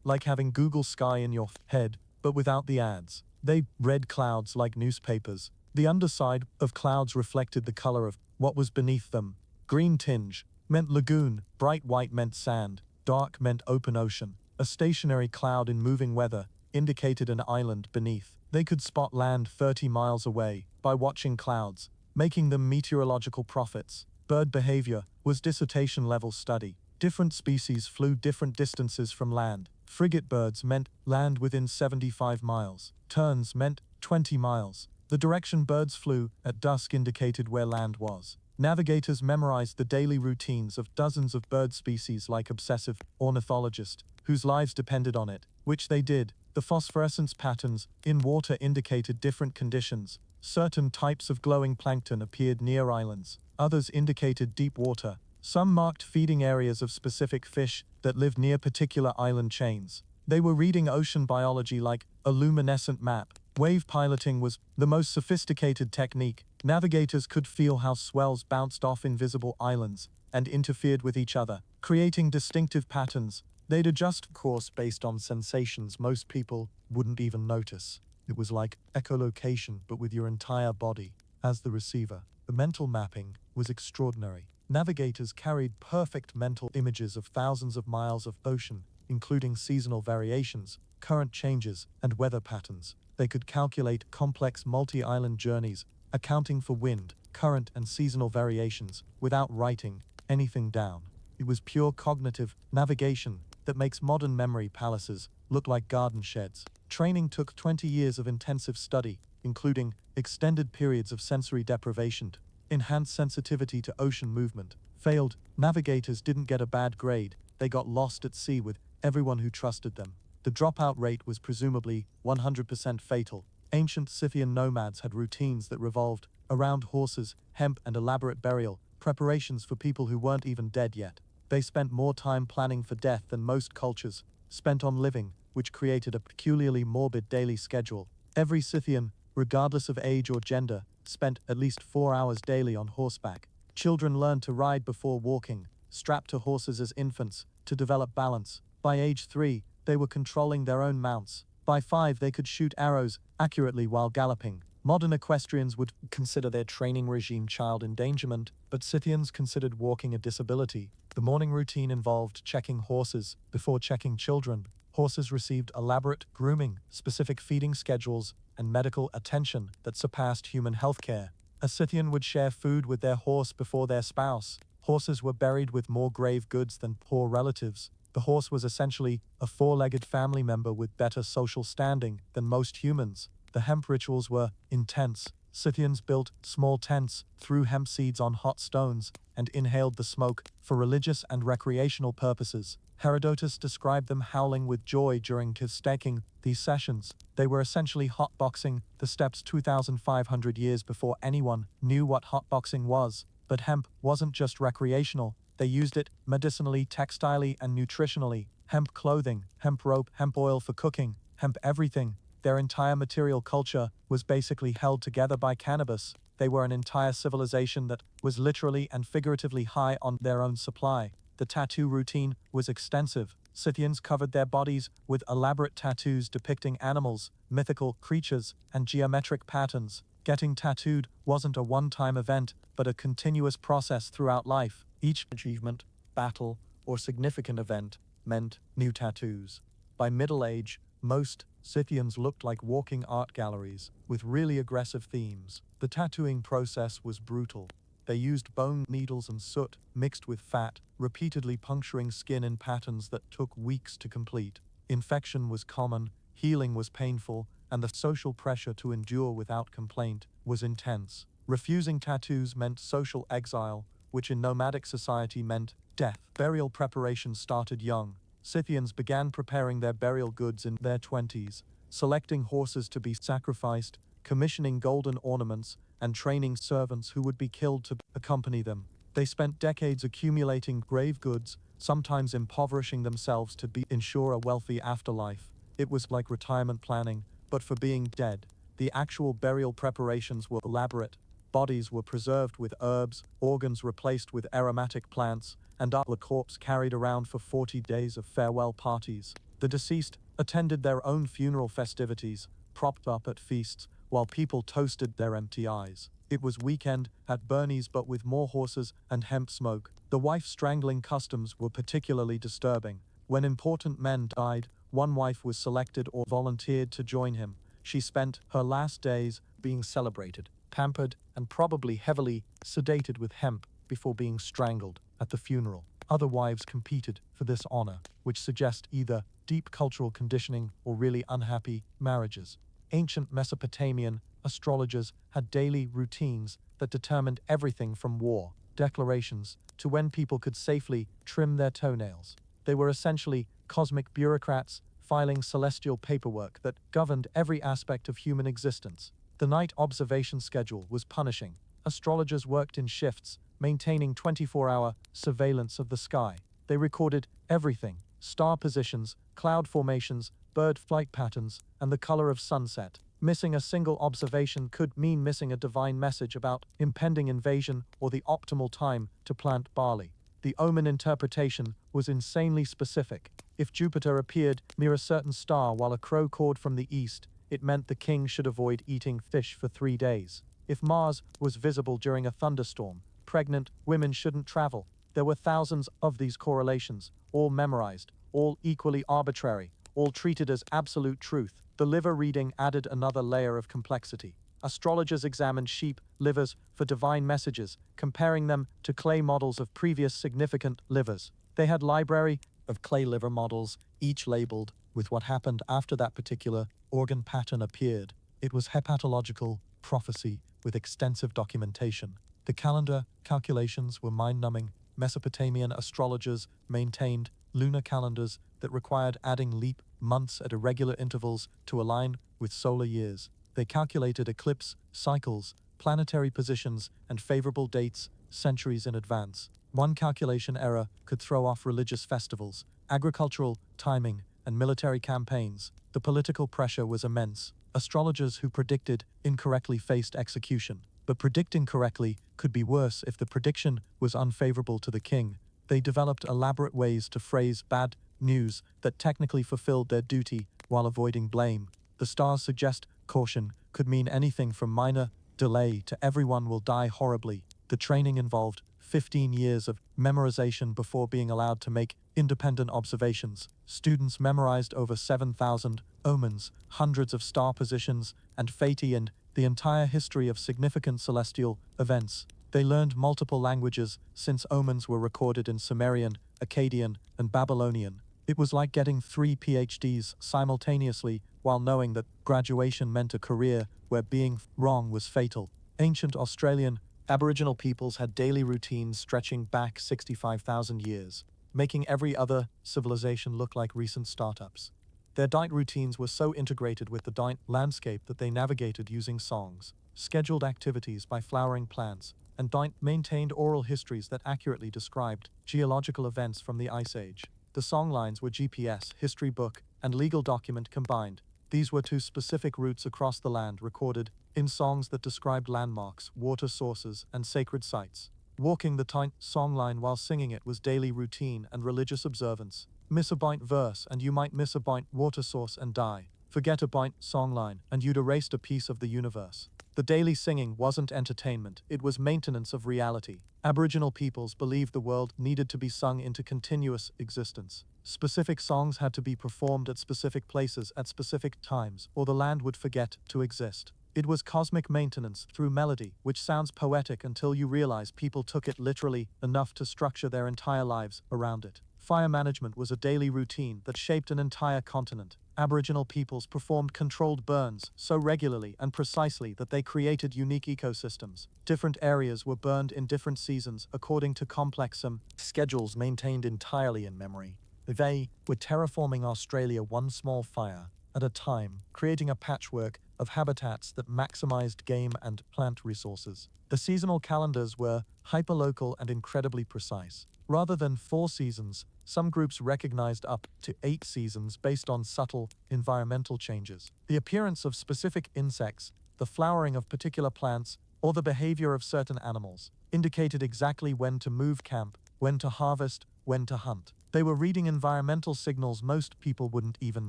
like having Google Sky in your head, but without the ads. They read clouds like newspapers. The underside of clouds reflected the color of what was beneath them. Green tinge meant lagoon, bright white meant sand, dark meant open ocean. A stationary cloud in moving weather indicated an island beneath. They could spot land 30 miles away by watching clouds, making them meteorological prophets. Bird behavior was dissertation-level study. Different species flew different distances from land. Frigate birds meant land within 75 miles. Terns meant 20 miles. The direction birds flew at dusk indicated where land was. Navigators memorized the daily routines of dozens of bird species like obsessive ornithologists, whose lives depended on it, which they did. The phosphorescence patterns in water indicated different conditions. Certain types of glowing plankton appeared near islands. Others indicated deep water. Some marked feeding areas of specific fish that lived near particular island chains. They were reading ocean biology like a luminescent map. Wave piloting was the most sophisticated technique. Navigators could feel how swells bounced off invisible islands and interfered with each other, creating distinctive patterns. They'd adjust course based on sensations most people wouldn't even notice. It was like echolocation, but with your entire body as the receiver. The mental mapping was extraordinary. Navigators carried perfect mental images of thousands of miles of ocean, including seasonal variations, current changes, and weather patterns. They could calculate complex multi-island journeys, accounting for wind, current, and seasonal variations without writing anything down. It was pure cognitive navigation that makes modern memory palaces look like garden sheds. Training took 20 years of intensive study, including extended periods of sensory deprivation, enhanced sensitivity to ocean movement. Failed navigators didn't get a bad grade, they got lost at sea with everyone who trusted them. The dropout rate was presumably 100% fatal. Ancient Scythian nomads had routines that revolved around horses, hemp, and elaborate burial preparations for people who weren't even dead yet. They spent more time planning for death than most cultures spent on living, which created a peculiarly morbid daily schedule. Every Scythian, regardless of age or gender, spent at least 4 hours daily on horseback. Children learned to ride before walking, strapped to horses as infants, to develop balance. By age 3, they were controlling their own mounts. By 5, they could shoot arrows accurately while galloping. Modern equestrians would consider their training regime child endangerment, but Scythians considered walking a disability. The morning routine involved checking horses before checking children. Horses received elaborate grooming, specific feeding schedules, and medical attention that surpassed human healthcare. A Scythian would share food with their horse before their spouse. Horses were buried with more grave goods than poor relatives. The horse was essentially a four-legged family member with better social standing than most humans. The hemp rituals were intense. Scythians built small tents, threw hemp seeds on hot stones, and inhaled the smoke for religious and recreational purposes. Herodotus described them howling with joy during staking these sessions. They were essentially hotboxing the steppes 2,500 years before anyone knew what hotboxing was. But hemp wasn't just recreational. They used it medicinally, textilely, and nutritionally. Hemp clothing, hemp rope, hemp oil for cooking, hemp everything. Their entire material culture was basically held together by cannabis. They were an entire civilization that was literally and figuratively high on their own supply. The tattoo routine was extensive. Scythians covered their bodies with elaborate tattoos depicting animals, mythical creatures, and geometric patterns. Getting tattooed wasn't a one-time event, but a continuous process throughout life. Each achievement, battle, or significant event meant new tattoos. By middle age, most Scythians looked like walking art galleries, with really aggressive themes. The tattooing process was brutal. They used bone needles and soot mixed with fat, repeatedly puncturing skin in patterns that took weeks to complete. Infection was common, healing was painful, and the social pressure to endure without complaint was intense. Refusing tattoos meant social exile, which in nomadic society meant death. Burial preparations started young. Scythians began preparing their burial goods in their 20s, selecting horses to be sacrificed, commissioning golden ornaments, and training servants who would be killed to accompany them. They spent decades accumulating grave goods, sometimes impoverishing themselves to ensure a wealthy afterlife. It was like retirement planning, but for being dead. The actual burial preparations were elaborate. Bodies were preserved with herbs, organs replaced with aromatic plants, and the corpse carried around for 40 days of farewell parties. The deceased attended their own funeral festivities, propped up at feasts, while people toasted their empty eyes. It was weekend at Bernie's, but with more horses and hemp smoke. The wife strangling customs were particularly disturbing. When important men died, one wife was selected or volunteered to join him. She spent her last days being celebrated, pampered, and probably heavily sedated with hemp before being strangled at the funeral. Other wives competed for this honor, which suggests either deep cultural conditioning or really unhappy marriages. Ancient Mesopotamian astrologers had daily routines that determined everything from war declarations to when people could safely trim their toenails. They were essentially cosmic bureaucrats filing celestial paperwork that governed every aspect of human existence. The night observation schedule was punishing. Astrologers worked in shifts, maintaining 24-hour surveillance of the sky. They recorded everything: star positions, cloud formations, bird flight patterns, and the color of sunset. Missing a single observation could mean missing a divine message about impending invasion or the optimal time to plant barley. The omen interpretation was insanely specific. If Jupiter appeared near a certain star while a crow cawed from the east, it meant the king should avoid eating fish for 3 days. If Mars was visible during a thunderstorm, pregnant women shouldn't travel. There were thousands of these correlations, all memorized, all equally arbitrary, all treated as absolute truth. The liver reading added another layer of complexity. Astrologers examined sheep livers for divine messages, comparing them to clay models of previous significant livers. They had library of clay liver models, each labeled with what happened after that particular organ pattern appeared. It was hepatological prophecy with extensive documentation. The calendar calculations were mind-numbing. Mesopotamian astrologers maintained lunar calendars that required adding leap months at irregular intervals to align with solar years. They calculated eclipse cycles, planetary positions, and favorable dates centuries in advance. One calculation error could throw off religious festivals, agricultural timing, and military campaigns. The political pressure was immense. Astrologers who predicted incorrectly faced execution. But predicting correctly could be worse if the prediction was unfavorable to the king. They developed elaborate ways to phrase bad news that technically fulfilled their duty while avoiding blame. The stars suggest caution could mean anything from minor delay to everyone will die horribly. The training involved 15 years of memorization before being allowed to make independent observations. Students memorized over 7,000 omens, hundreds of star positions, and fate and the entire history of significant celestial events. They learned multiple languages since omens were recorded in Sumerian, Akkadian, and Babylonian. It was like getting 3 PhDs simultaneously while knowing that graduation meant a career where being wrong was fatal. Ancient Australian Aboriginal peoples had daily routines stretching back 65,000 years, making every other civilization look like recent startups. Their diet routines were so integrated with the diet landscape that they navigated using songs, scheduled activities by flowering plants, and diet maintained oral histories that accurately described geological events from the Ice Age. The songlines were GPS, history book, and legal document combined. These were 2 specific routes across the land recorded in songs that described landmarks, water sources, and sacred sites. Walking the Tynt songline while singing it was daily routine and religious observance. Miss a Bynt verse and you might miss a Bynt water source and die. Forget a Bynt songline and you'd erased a piece of the universe. The daily singing wasn't entertainment, it was maintenance of reality. Aboriginal peoples believed the world needed to be sung into continuous existence. Specific songs had to be performed at specific places at specific times, or the land would forget to exist. It was cosmic maintenance through melody, which sounds poetic until you realize people took it literally enough to structure their entire lives around it. Fire management was a daily routine that shaped an entire continent. Aboriginal peoples performed controlled burns so regularly and precisely that they created unique ecosystems. Different areas were burned in different seasons according to complex schedules maintained entirely in memory. They were terraforming Australia one small fire at a time, creating a patchwork of habitats that maximized game and plant resources. The seasonal calendars were hyperlocal and incredibly precise. Rather than 4 seasons, some groups recognized up to 8 seasons based on subtle environmental changes. The appearance of specific insects, the flowering of particular plants, or the behavior of certain animals indicated exactly when to move camp, when to harvest, when to hunt. They were reading environmental signals most people wouldn't even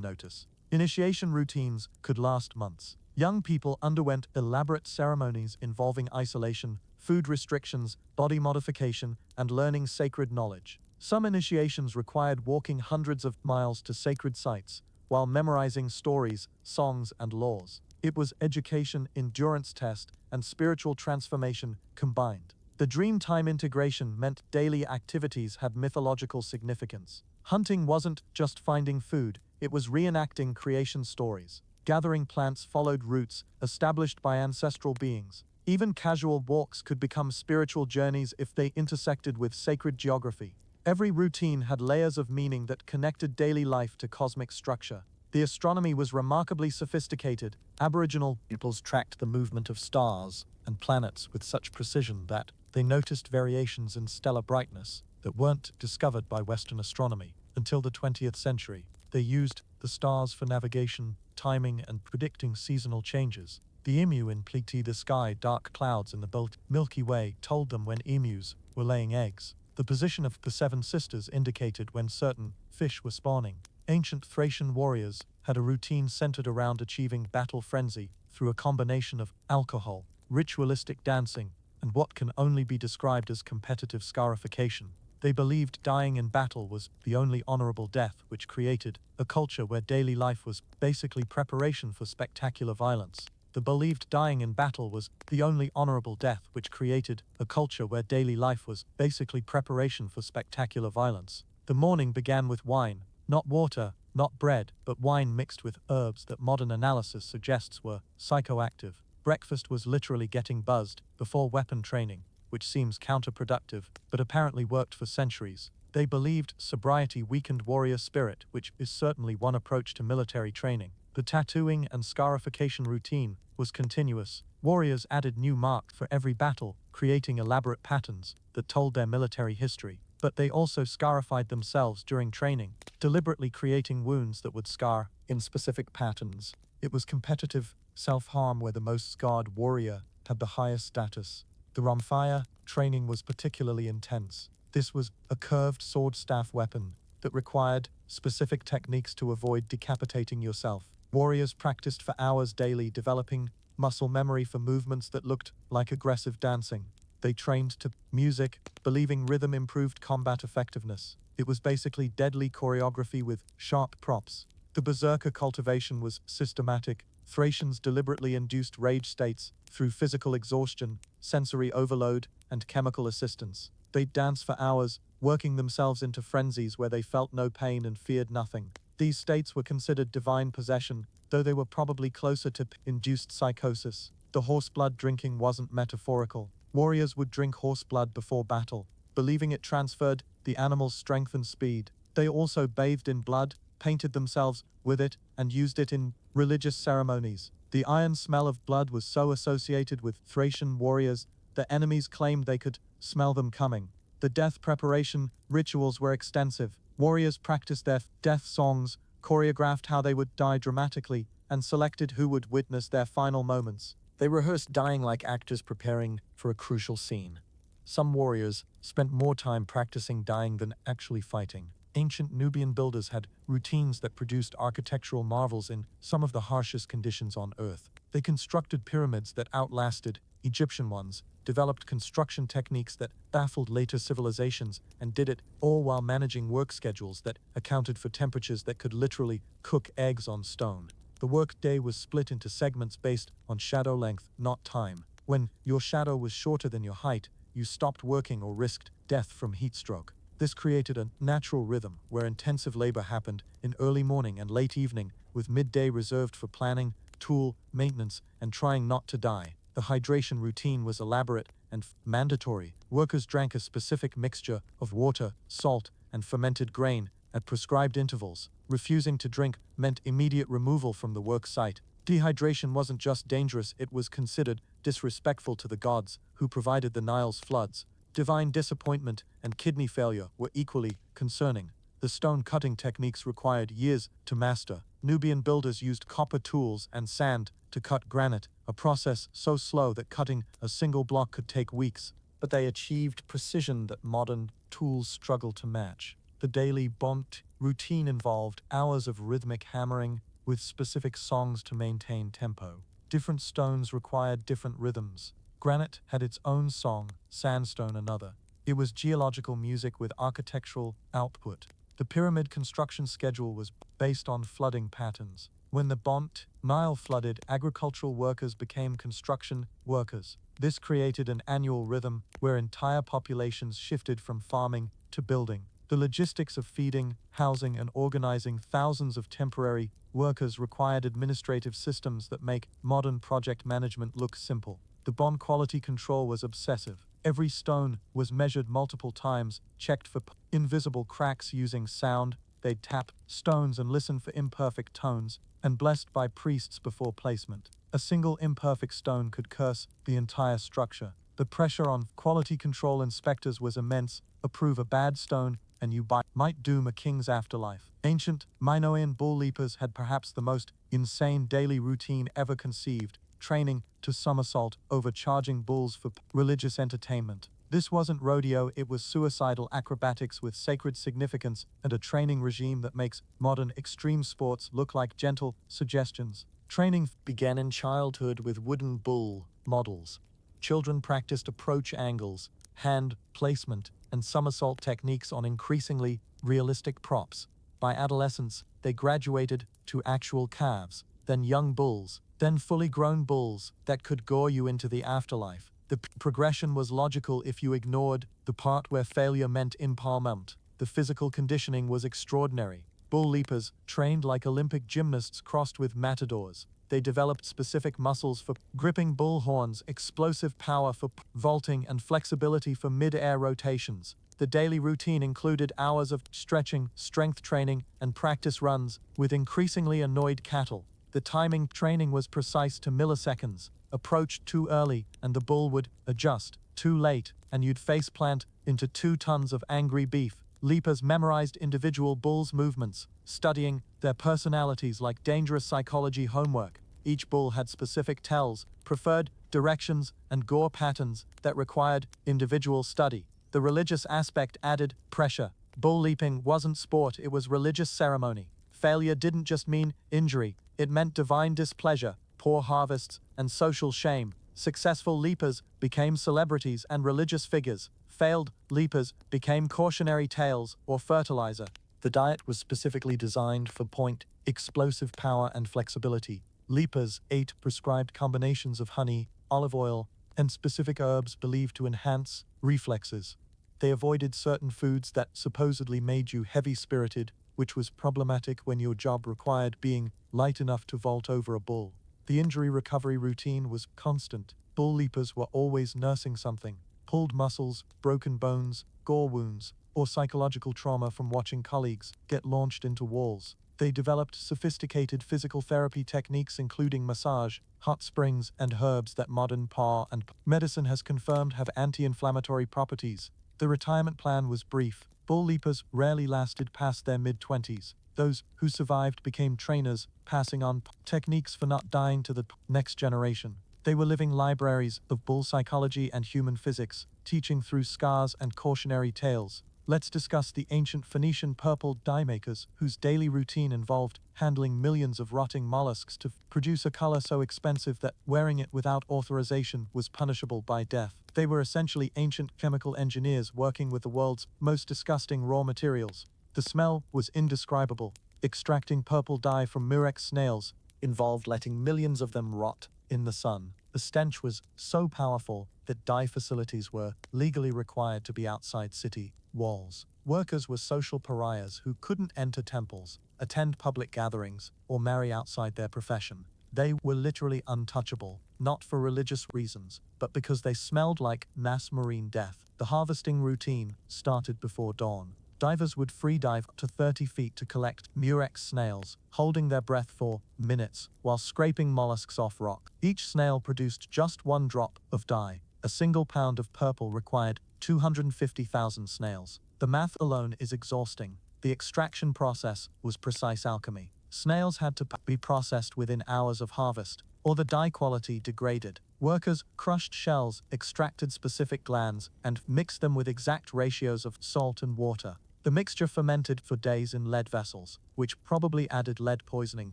notice. Initiation routines could last months. Young people underwent elaborate ceremonies involving isolation, food restrictions, body modification, and learning sacred knowledge. Some initiations required walking hundreds of miles to sacred sites, while memorizing stories, songs, and laws. It was education, endurance test, and spiritual transformation combined. The Dreamtime integration meant daily activities had mythological significance. Hunting wasn't just finding food, it was reenacting creation stories. Gathering plants followed routes established by ancestral beings. Even casual walks could become spiritual journeys if they intersected with sacred geography. Every routine had layers of meaning that connected daily life to cosmic structure. The astronomy was remarkably sophisticated. Aboriginal peoples tracked the movement of stars and planets with such precision that they noticed variations in stellar brightness that weren't discovered by Western astronomy until the 20th century. They used the stars for navigation, timing, and predicting seasonal changes. The emu in Pleiades, the sky, dark clouds in the Milky Way told them when emus were laying eggs. The position of the seven sisters indicated when certain fish were spawning. Ancient Thracian warriors had a routine centered around achieving battle frenzy through a combination of alcohol, ritualistic dancing, and what can only be described as competitive scarification. They believed dying in battle was the only honorable death, which created a culture where daily life was basically preparation for spectacular violence. The believed dying in battle was the only honorable death, which created a culture where daily life was basically preparation for spectacular violence. The morning began with wine, not water, not bread, but wine mixed with herbs that modern analysis suggests were psychoactive. Breakfast was literally getting buzzed before weapon training, which seems counterproductive, but apparently worked for centuries. They believed sobriety weakened warrior spirit, which is certainly one approach to military training. The tattooing and scarification routine was continuous. Warriors added new marks for every battle, creating elaborate patterns that told their military history. But they also scarified themselves during training, deliberately creating wounds that would scar in specific patterns. It was competitive self-harm where the most scarred warrior had the highest status. The Ramphire training was particularly intense. This was a curved sword staff weapon that required specific techniques to avoid decapitating yourself. Warriors practiced for hours daily, developing muscle memory for movements that looked like aggressive dancing. They trained to music, believing rhythm improved combat effectiveness. It was basically deadly choreography with sharp props. The berserker cultivation was systematic. Thracians deliberately induced rage states through physical exhaustion, sensory overload, and chemical assistance. They'd dance for hours, working themselves into frenzies where they felt no pain and feared nothing. These states were considered divine possession, though they were probably closer to induced psychosis. The horse blood drinking wasn't metaphorical. Warriors would drink horse blood before battle, believing it transferred the animal's strength and speed. They also bathed in blood, painted themselves with it, and used it in religious ceremonies. The iron smell of blood was so associated with Thracian warriors that enemies claimed they could smell them coming. The death preparation rituals were extensive. Warriors practiced their death songs, choreographed how they would die dramatically, and selected who would witness their final moments. They rehearsed dying like actors preparing for a crucial scene. Some warriors spent more time practicing dying than actually fighting. Ancient Nubian builders had routines that produced architectural marvels in some of the harshest conditions on Earth. They constructed pyramids that outlasted Egyptian ones, developed construction techniques that baffled later civilizations, and did it all while managing work schedules that accounted for temperatures that could literally cook eggs on stone. The workday was split into segments based on shadow length, not time. When your shadow was shorter than your height, you stopped working or risked death from heat stroke. This created a natural rhythm where intensive labor happened in early morning and late evening, with midday reserved for planning, tool maintenance, and trying not to die. The hydration routine was elaborate and mandatory. Workers drank a specific mixture of water, salt, and fermented grain at prescribed intervals. Refusing to drink meant immediate removal from the work site. Dehydration wasn't just dangerous, it was considered disrespectful to the gods who provided the Nile's floods. Divine disappointment and kidney failure were equally concerning. The stone cutting techniques required years to master. Nubian builders used copper tools and sand to cut granite, a process so slow that cutting a single block could take weeks. But they achieved precision that modern tools struggle to match. The daily Bont routine involved hours of rhythmic hammering with specific songs to maintain tempo. Different stones required different rhythms. Granite had its own song, sandstone another. It was geological music with architectural output. The pyramid construction schedule was based on flooding patterns. When the Bont Nile flooded, agricultural workers became construction workers. This created an annual rhythm where entire populations shifted from farming to building. The logistics of feeding, housing, and organizing thousands of temporary workers required administrative systems that make modern project management look simple. The Bond quality control was obsessive. Every stone was measured multiple times, checked for invisible cracks using sound. They'd tap stones and listen for imperfect tones, and blessed by priests before placement. A single imperfect stone could curse the entire structure. The pressure on quality control inspectors was immense. Approve a bad stone, and might doom a king's afterlife. Ancient Minoan bull leapers had perhaps the most insane daily routine ever conceived, training to somersault over charging bulls for religious entertainment. This wasn't rodeo, it was suicidal acrobatics with sacred significance and a training regime that makes modern extreme sports look like gentle suggestions. Training began in childhood with wooden bull models. Children practiced approach angles, hand placement, and somersault techniques on increasingly realistic props. By adolescence, they graduated to actual calves, then young bulls, then fully grown bulls that could gore you into the afterlife. The progression was logical if you ignored the part where failure meant impalement. The physical conditioning was extraordinary. Bull leapers, trained like Olympic gymnasts, crossed with matadors. They developed specific muscles for gripping bull horns, explosive power for vaulting, and flexibility for mid-air rotations. The daily routine included hours of stretching, strength training, and practice runs with increasingly annoyed cattle. The timing training was precise to milliseconds. Approach too early, and the bull would adjust. Too late, and you'd faceplant into 2 tons of angry beef. Leapers memorized individual bulls' movements, studying their personalities like dangerous psychology homework. Each bull had specific tells, preferred directions, and gore patterns that required individual study. The religious aspect added pressure. Bull leaping wasn't sport, it was religious ceremony. Failure didn't just mean injury, it meant divine displeasure, poor harvests, and social shame. Successful leapers became celebrities and religious figures. Failed leapers became cautionary tales or fertilizer. The diet was specifically designed for point, explosive power, and flexibility. Leapers ate prescribed combinations of honey, olive oil, and specific herbs believed to enhance reflexes. They avoided certain foods that supposedly made you heavy-spirited, which was problematic when your job required being light enough to vault over a bull. The injury recovery routine was constant. Bull leapers were always nursing something: pulled muscles, broken bones, gore wounds, or psychological trauma from watching colleagues get launched into walls. They developed sophisticated physical therapy techniques including massage, hot springs, and herbs that modern paw and medicine has confirmed have anti-inflammatory properties. The retirement plan was brief. Bull leapers rarely lasted past their mid-20s. Those who survived became trainers, passing on techniques for not dying to the next generation. They were living libraries of bull psychology and human physics, teaching through scars and cautionary tales. Let's discuss the ancient Phoenician purple dye makers, whose daily routine involved handling millions of rotting mollusks to produce a color so expensive that wearing it without authorization was punishable by death. They were essentially ancient chemical engineers working with the world's most disgusting raw materials. The smell was indescribable. Extracting purple dye from murex snails involved letting millions of them rot in the sun. The stench was so powerful that dye facilities were legally required to be outside city walls. Workers were social pariahs who couldn't enter temples, attend public gatherings, or marry outside their profession. They were literally untouchable, not for religious reasons, but because they smelled like mass marine death. The harvesting routine started before dawn. Divers would free dive up to 30 feet to collect murex snails, holding their breath for minutes while scraping mollusks off rock. Each snail produced just 1 drop of dye. A single pound of purple required 250,000 snails. The math alone is exhausting. The extraction process was precise alchemy. Snails had to be processed within hours of harvest, or the dye quality degraded. Workers crushed shells, extracted specific glands, and mixed them with exact ratios of salt and water. The mixture fermented for days in lead vessels, which probably added lead poisoning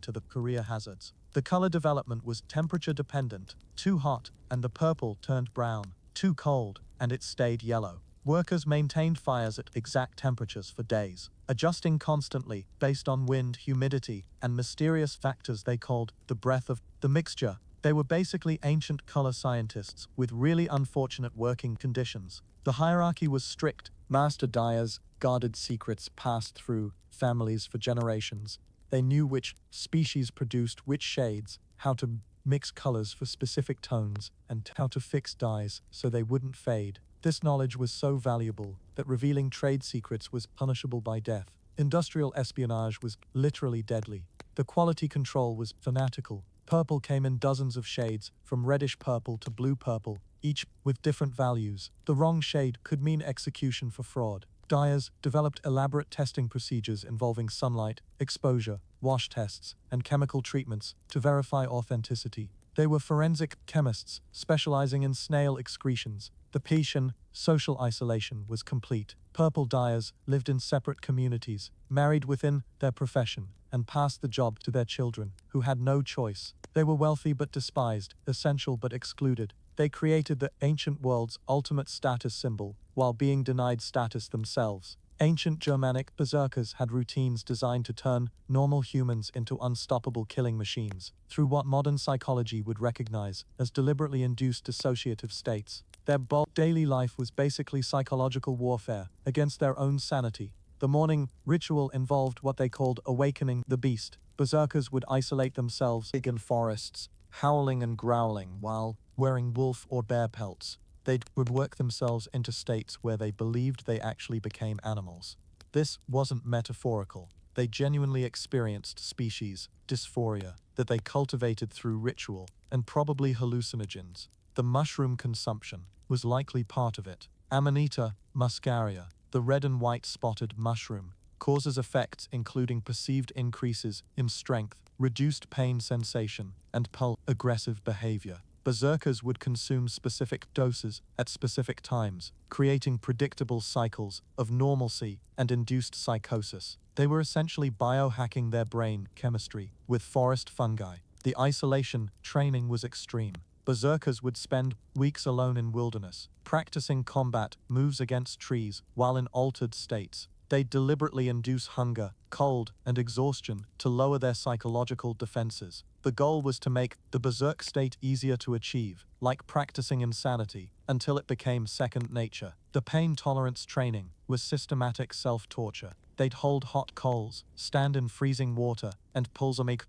to the career hazards. The color development was temperature dependent. Too hot, and the purple turned brown. Too cold, and it stayed yellow. Workers maintained fires at exact temperatures for days, adjusting constantly based on wind, humidity, and mysterious factors they called the breath of the mixture. They were basically ancient color scientists with really unfortunate working conditions. The hierarchy was strict. Master dyers guarded secrets passed through families for generations. They knew which species produced which shades, how to mix colors for specific tones, and how to fix dyes so they wouldn't fade. This knowledge was so valuable that revealing trade secrets was punishable by death. Industrial espionage was literally deadly. The quality control was fanatical. Purple came in dozens of shades, from reddish purple to blue purple, each with different values. The wrong shade could mean execution for fraud. Dyers developed elaborate testing procedures involving sunlight, exposure, wash tests, and chemical treatments to verify authenticity. They were forensic chemists specializing in snail excretions. The Pishan social isolation was complete. Purple dyers lived in separate communities, married within their profession, and passed the job to their children, who had no choice. They were wealthy but despised, essential but excluded. They created the ancient world's ultimate status symbol, while being denied status themselves. Ancient Germanic berserkers had routines designed to turn normal humans into unstoppable killing machines, through what modern psychology would recognize as deliberately induced dissociative states. Their daily life was basically psychological warfare against their own sanity. The morning ritual involved what they called awakening the beast. Berserkers would isolate themselves in forests, howling and growling while wearing wolf or bear pelts. They would work themselves into states where they believed they actually became animals. This wasn't metaphorical. They genuinely experienced species dysphoria that they cultivated through ritual and probably hallucinogens. The mushroom consumption was likely part of it. Amanita muscaria, the red and white spotted mushroom, causes effects including perceived increases in strength, reduced pain sensation, and aggressive behavior. Berserkers would consume specific doses at specific times, creating predictable cycles of normalcy and induced psychosis. They were essentially biohacking their brain chemistry with forest fungi. The isolation training was extreme. Berserkers would spend weeks alone in wilderness, practicing combat moves against trees while in altered states. They deliberately induce hunger, cold, and exhaustion to lower their psychological defenses. The goal was to make the berserk state easier to achieve, like practicing insanity, until it became second nature. The pain tolerance training was systematic self-torture. They'd hold hot coals, stand in freezing water, and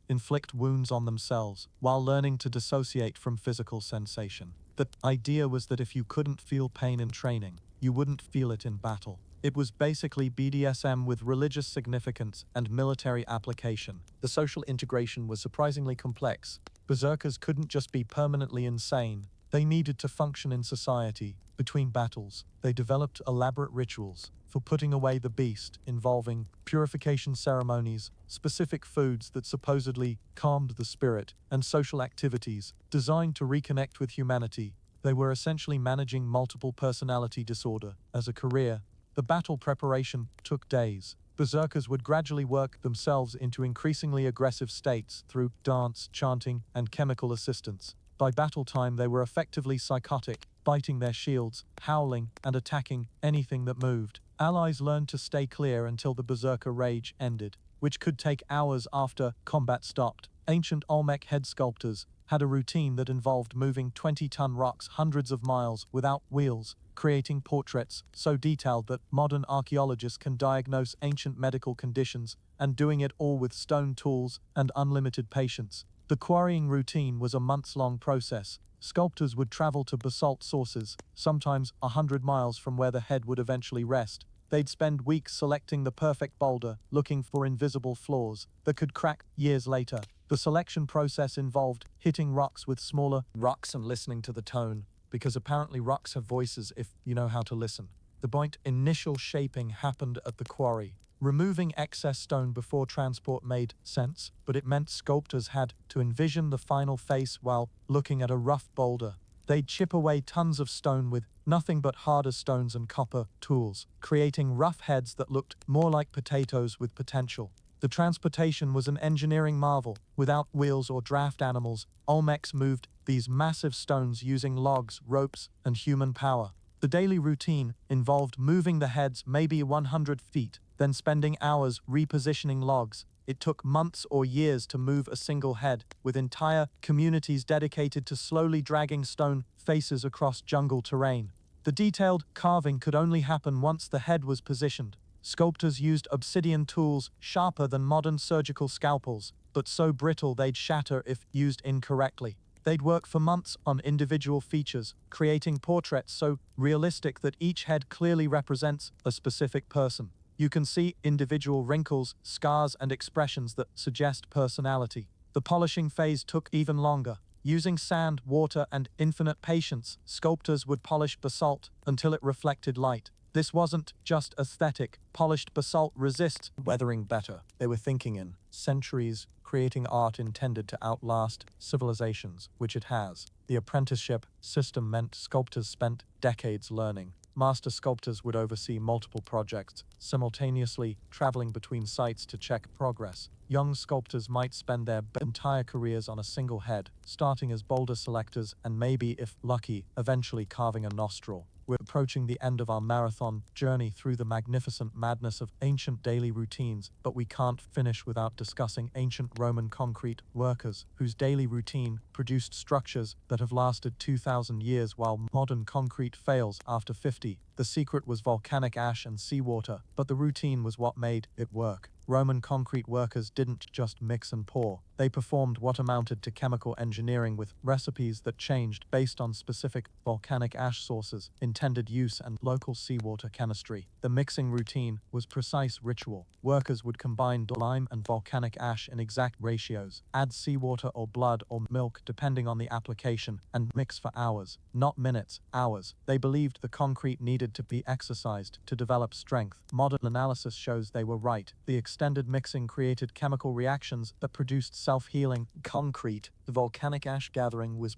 inflict wounds on themselves, while learning to dissociate from physical sensation. The idea was that if you couldn't feel pain in training, you wouldn't feel it in battle. It was basically BDSM with religious significance and military application. The social integration was surprisingly complex. Berserkers couldn't just be permanently insane. They needed to function in society. Between battles, they developed elaborate rituals for putting away the beast, involving purification ceremonies, specific foods that supposedly calmed the spirit, and social activities designed to reconnect with humanity. They were essentially managing multiple personality disorder as a career. The battle preparation took days. Berserkers would gradually work themselves into increasingly aggressive states through dance, chanting, and chemical assistance. By battle time, they were effectively psychotic, biting their shields, howling, and attacking anything that moved. Allies learned to stay clear until the berserker rage ended, which could take hours after combat stopped. Ancient Olmec head sculptors had a routine that involved moving 20-ton rocks hundreds of miles without wheels, creating portraits so detailed that modern archaeologists can diagnose ancient medical conditions, and doing it all with stone tools and unlimited patience. The quarrying routine was a months-long process. Sculptors would travel to basalt sources, sometimes 100 miles from where the head would eventually rest. They'd spend weeks selecting the perfect boulder, looking for invisible flaws that could crack years later. The selection process involved hitting rocks with smaller rocks and listening to the tone, because apparently rocks have voices if you know how to listen. The initial shaping happened at the quarry. Removing excess stone before transport made sense, but it meant sculptors had to envision the final face while looking at a rough boulder. They'd chip away tons of stone with nothing but harder stones and copper tools, creating rough heads that looked more like potatoes with potential. The transportation was an engineering marvel. Without wheels or draft animals, Olmecs moved these massive stones using logs, ropes, and human power. The daily routine involved moving the heads maybe 100 feet, then spending hours repositioning logs. It took months or years to move a single head, with entire communities dedicated to slowly dragging stone faces across jungle terrain. The detailed carving could only happen once the head was positioned. Sculptors used obsidian tools sharper than modern surgical scalpels, but so brittle they'd shatter if used incorrectly. They'd work for months on individual features, creating portraits so realistic that each head clearly represents a specific person. You can see individual wrinkles, scars, and expressions that suggest personality. The polishing phase took even longer. Using sand, water, and infinite patience, sculptors would polish basalt until it reflected light. This wasn't just aesthetic. Polished basalt resists weathering better. They were thinking in centuries, creating art intended to outlast civilizations, which it has. The apprenticeship system meant sculptors spent decades learning. Master sculptors would oversee multiple projects, simultaneously traveling between sites to check progress. Young sculptors might spend their entire careers on a single head, starting as boulder selectors and maybe, if lucky, eventually carving a nostril. We're approaching the end of our marathon journey through the magnificent madness of ancient daily routines, but we can't finish without discussing ancient Roman concrete workers, whose daily routine produced structures that have lasted 2,000 years while modern concrete fails after 50. The secret was volcanic ash and seawater, but the routine was what made it work. Roman concrete workers didn't just mix and pour. They performed what amounted to chemical engineering with recipes that changed based on specific volcanic ash sources, intended use, and local seawater chemistry. The mixing routine was precise ritual. Workers would combine lime and volcanic ash in exact ratios, add seawater or blood or milk depending on the application, and mix for hours, not minutes, hours. They believed the concrete needed to be exercised to develop strength. Modern analysis shows they were right. The extended mixing created chemical reactions that produced self-healing concrete. The volcanic ash gathering was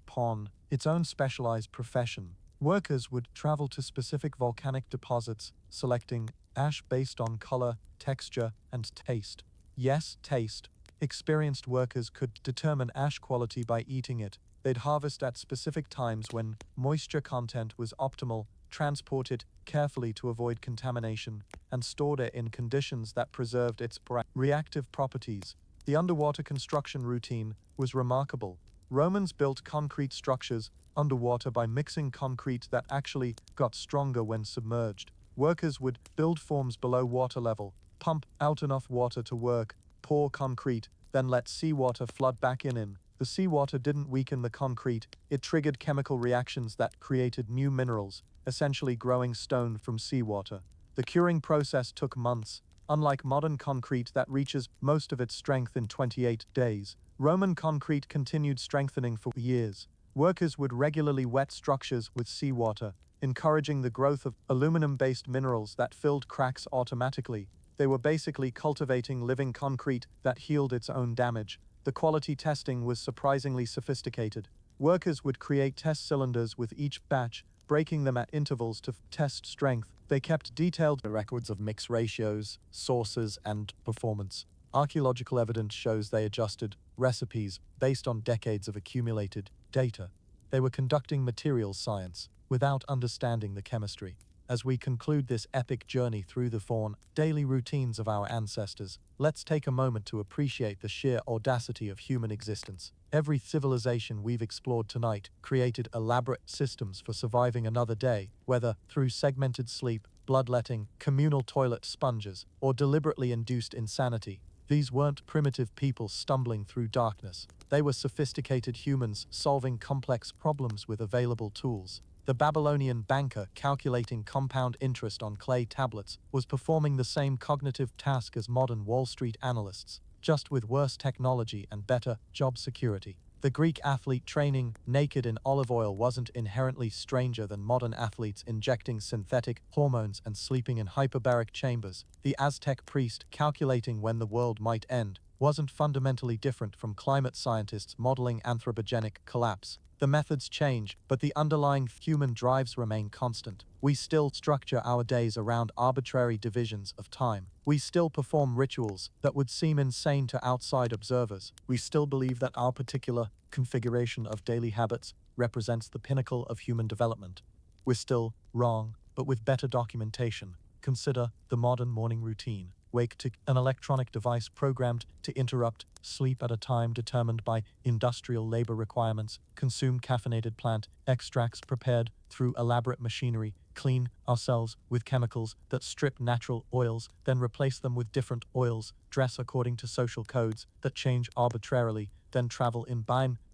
its own specialized profession. Workers would travel to specific volcanic deposits, selecting ash based on color, texture, and taste. Yes, taste. Experienced workers could determine ash quality by eating it. They'd harvest at specific times when moisture content was optimal, transport it carefully to avoid contamination, and stored it in conditions that preserved its reactive properties. The underwater construction routine was remarkable. Romans built concrete structures underwater by mixing concrete that actually got stronger when submerged. Workers would build forms below water level, pump out enough water to work, pour concrete, then let seawater flood back in. The seawater didn't weaken the concrete, it triggered chemical reactions that created new minerals, essentially growing stone from seawater. The curing process took months. Unlike modern concrete that reaches most of its strength in 28 days, Roman concrete continued strengthening for years. Workers would regularly wet structures with seawater, encouraging the growth of aluminum-based minerals that filled cracks automatically. They were basically cultivating living concrete that healed its own damage. The quality testing was surprisingly sophisticated. Workers would create test cylinders with each batch, breaking them at intervals to test strength. They kept detailed records of mix ratios, sources, and performance. Archaeological evidence shows they adjusted recipes based on decades of accumulated data. They were conducting materials science without understanding the chemistry. As we conclude this epic journey through the daily routines of our ancestors, let's take a moment to appreciate the sheer audacity of human existence. Every civilization we've explored tonight created elaborate systems for surviving another day, whether through segmented sleep, bloodletting, communal toilet sponges, or deliberately induced insanity. These weren't primitive people stumbling through darkness. They were sophisticated humans solving complex problems with available tools. The Babylonian banker calculating compound interest on clay tablets was performing the same cognitive task as modern Wall Street analysts, just with worse technology and better job security. The Greek athlete training naked in olive oil wasn't inherently stranger than modern athletes injecting synthetic hormones and sleeping in hyperbaric chambers. The Aztec priest calculating when the world might end wasn't fundamentally different from climate scientists modeling anthropogenic collapse. The methods change, but the underlying human drives remain constant. We still structure our days around arbitrary divisions of time. We still perform rituals that would seem insane to outside observers. We still believe that our particular configuration of daily habits represents the pinnacle of human development. We're still wrong, but with better documentation. Consider the modern morning routine. Wake to an electronic device programmed to interrupt sleep at a time determined by industrial labor requirements, consume caffeinated plant extracts prepared through elaborate machinery, clean ourselves with chemicals that strip natural oils, then replace them with different oils, dress according to social codes that change arbitrarily, then travel in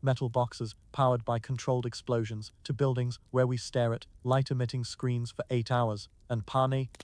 metal boxes powered by controlled explosions to buildings where we stare at light-emitting screens for 8 hours, and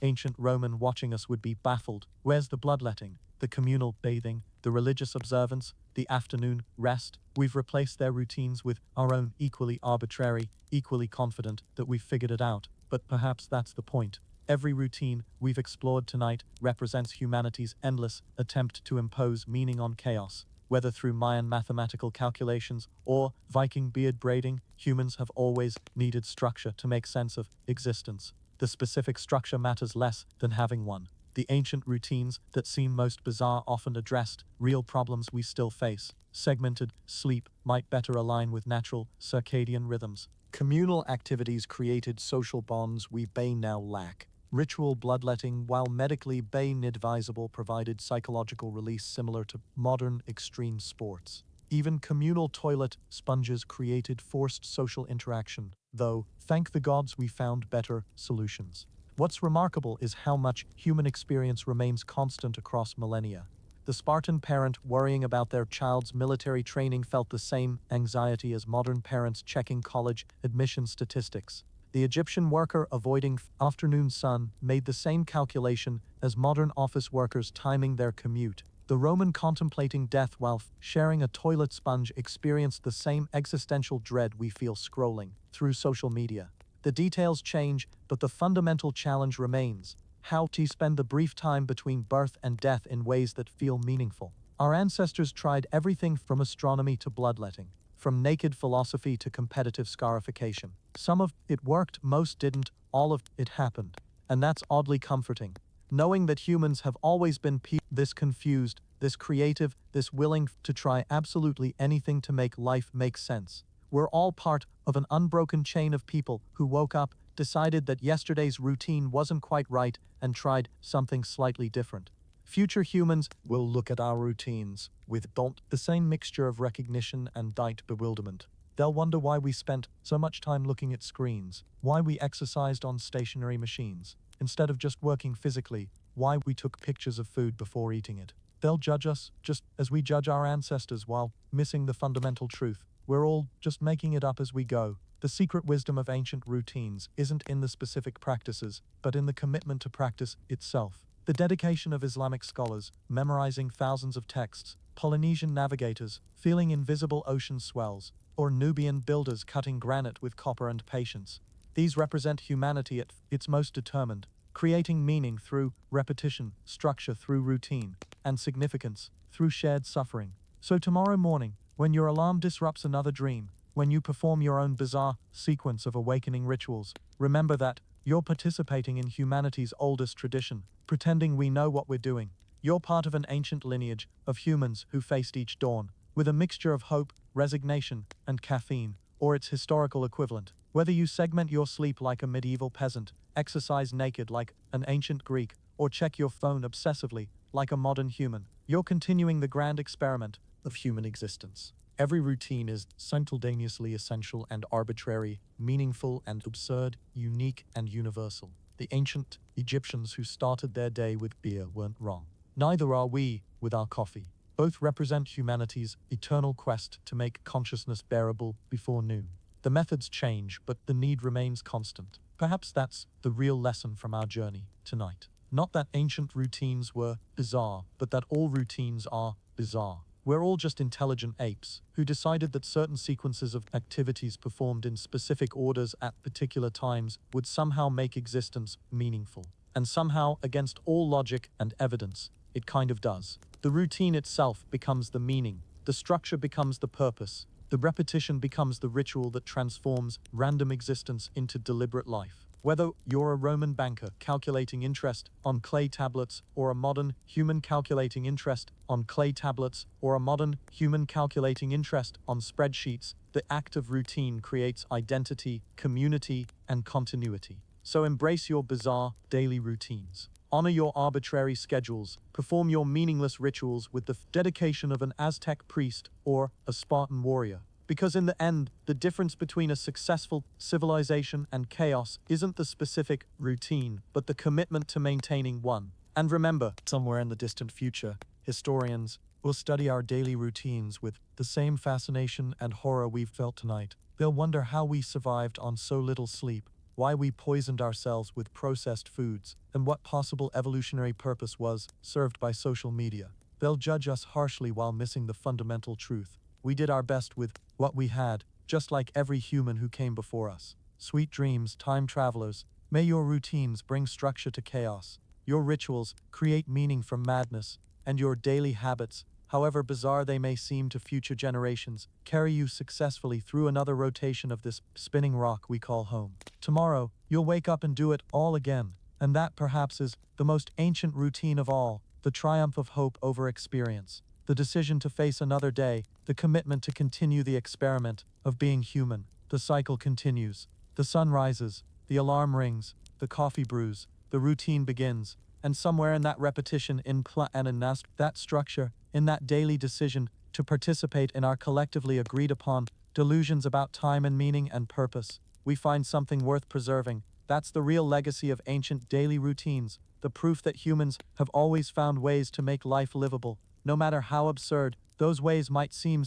ancient Roman watching us would be baffled. Where's the bloodletting, the communal bathing, the religious observance, the afternoon rest? We've replaced their routines with our own, equally arbitrary, equally confident that we've figured it out. But perhaps that's the point. Every routine we've explored tonight represents humanity's endless attempt to impose meaning on chaos. Whether through Mayan mathematical calculations or Viking beard braiding, humans have always needed structure to make sense of existence. The specific structure matters less than having one. The ancient routines that seem most bizarre often addressed real problems we still face. Segmented sleep might better align with natural circadian rhythms. Communal activities created social bonds we may now lack. Ritual bloodletting, while medically inadvisable, provided psychological release similar to modern extreme sports. Even communal toilet sponges created forced social interaction, though, thank the gods, we found better solutions. What's remarkable is how much human experience remains constant across millennia. The Spartan parent worrying about their child's military training felt the same anxiety as modern parents checking college admission statistics. The Egyptian worker avoiding afternoon sun made the same calculation as modern office workers timing their commute. The Roman contemplating death while sharing a toilet sponge experienced the same existential dread we feel scrolling through social media. The details change, but the fundamental challenge remains: how to spend the brief time between birth and death in ways that feel meaningful. Our ancestors tried everything from astronomy to bloodletting, from naked philosophy to competitive scarification. Some of it worked, most didn't, all of it happened. And that's oddly comforting. Knowing that humans have always been this confused, this creative, this willing to try absolutely anything to make life make sense. We're all part of an unbroken chain of people who woke up, decided that yesterday's routine wasn't quite right, and tried something slightly different. Future humans will look at our routines with the same mixture of recognition and bewilderment. They'll wonder why we spent so much time looking at screens, why we exercised on stationary machines, instead of just working physically, why we took pictures of food before eating it. They'll judge us just as we judge our ancestors while missing the fundamental truth. We're all just making it up as we go. The secret wisdom of ancient routines isn't in the specific practices, but in the commitment to practice itself. The dedication of Islamic scholars, memorizing thousands of texts, Polynesian navigators, feeling invisible ocean swells, or Nubian builders cutting granite with copper and patience. These represent humanity at its most determined, creating meaning through repetition, structure through routine, and significance through shared suffering. So tomorrow morning, when your alarm disrupts another dream, when you perform your own bizarre sequence of awakening rituals, remember that you're participating in humanity's oldest tradition, pretending we know what we're doing. You're part of an ancient lineage of humans who faced each dawn with a mixture of hope, resignation, and caffeine, or its historical equivalent. Whether you segment your sleep like a medieval peasant, exercise naked like an ancient Greek, or check your phone obsessively like a modern human, you're continuing the grand experiment of human existence. Every routine is simultaneously essential and arbitrary, meaningful and absurd, unique and universal. The ancient Egyptians who started their day with beer weren't wrong. Neither are we with our coffee. Both represent humanity's eternal quest to make consciousness bearable before noon. The methods change, but the need remains constant. Perhaps that's the real lesson from our journey tonight. Not that ancient routines were bizarre, but that all routines are bizarre. We're all just intelligent apes who decided that certain sequences of activities performed in specific orders at particular times would somehow make existence meaningful. And somehow, against all logic and evidence, it kind of does. The routine itself becomes the meaning, the structure becomes the purpose, the repetition becomes the ritual that transforms random existence into deliberate life. Whether you're a Roman banker calculating interest on clay tablets, or a modern human calculating interest on clay tablets, or a modern human calculating interest on spreadsheets, the act of routine creates identity, community, and continuity. So embrace your bizarre daily routines. Honor your arbitrary schedules. Perform your meaningless rituals with the dedication of an Aztec priest or a Spartan warrior. Because in the end, the difference between a successful civilization and chaos isn't the specific routine, but the commitment to maintaining one. And remember, somewhere in the distant future, historians will study our daily routines with the same fascination and horror we've felt tonight. They'll wonder how we survived on so little sleep, why we poisoned ourselves with processed foods, and what possible evolutionary purpose was served by social media. They'll judge us harshly while missing the fundamental truth. We did our best with what we had, just like every human who came before us. Sweet dreams, time travelers, May your routines bring structure to chaos, your rituals create meaning from madness, and your daily habits, however bizarre they may seem to future generations, carry you successfully through another rotation of this spinning rock we call home. Tomorrow, you'll wake up and do it all again, and that perhaps is the most ancient routine of all, the triumph of hope over experience, the decision to face another day, the commitment to continue the experiment of being human. The cycle continues. The sun rises, the alarm rings, the coffee brews, the routine begins, and somewhere in that repetition, in that structure, in that daily decision to participate in our collectively agreed upon delusions about time and meaning and purpose, we find something worth preserving. That's the real legacy of ancient daily routines, the proof that humans have always found ways to make life livable, no matter how absurd those ways might seem.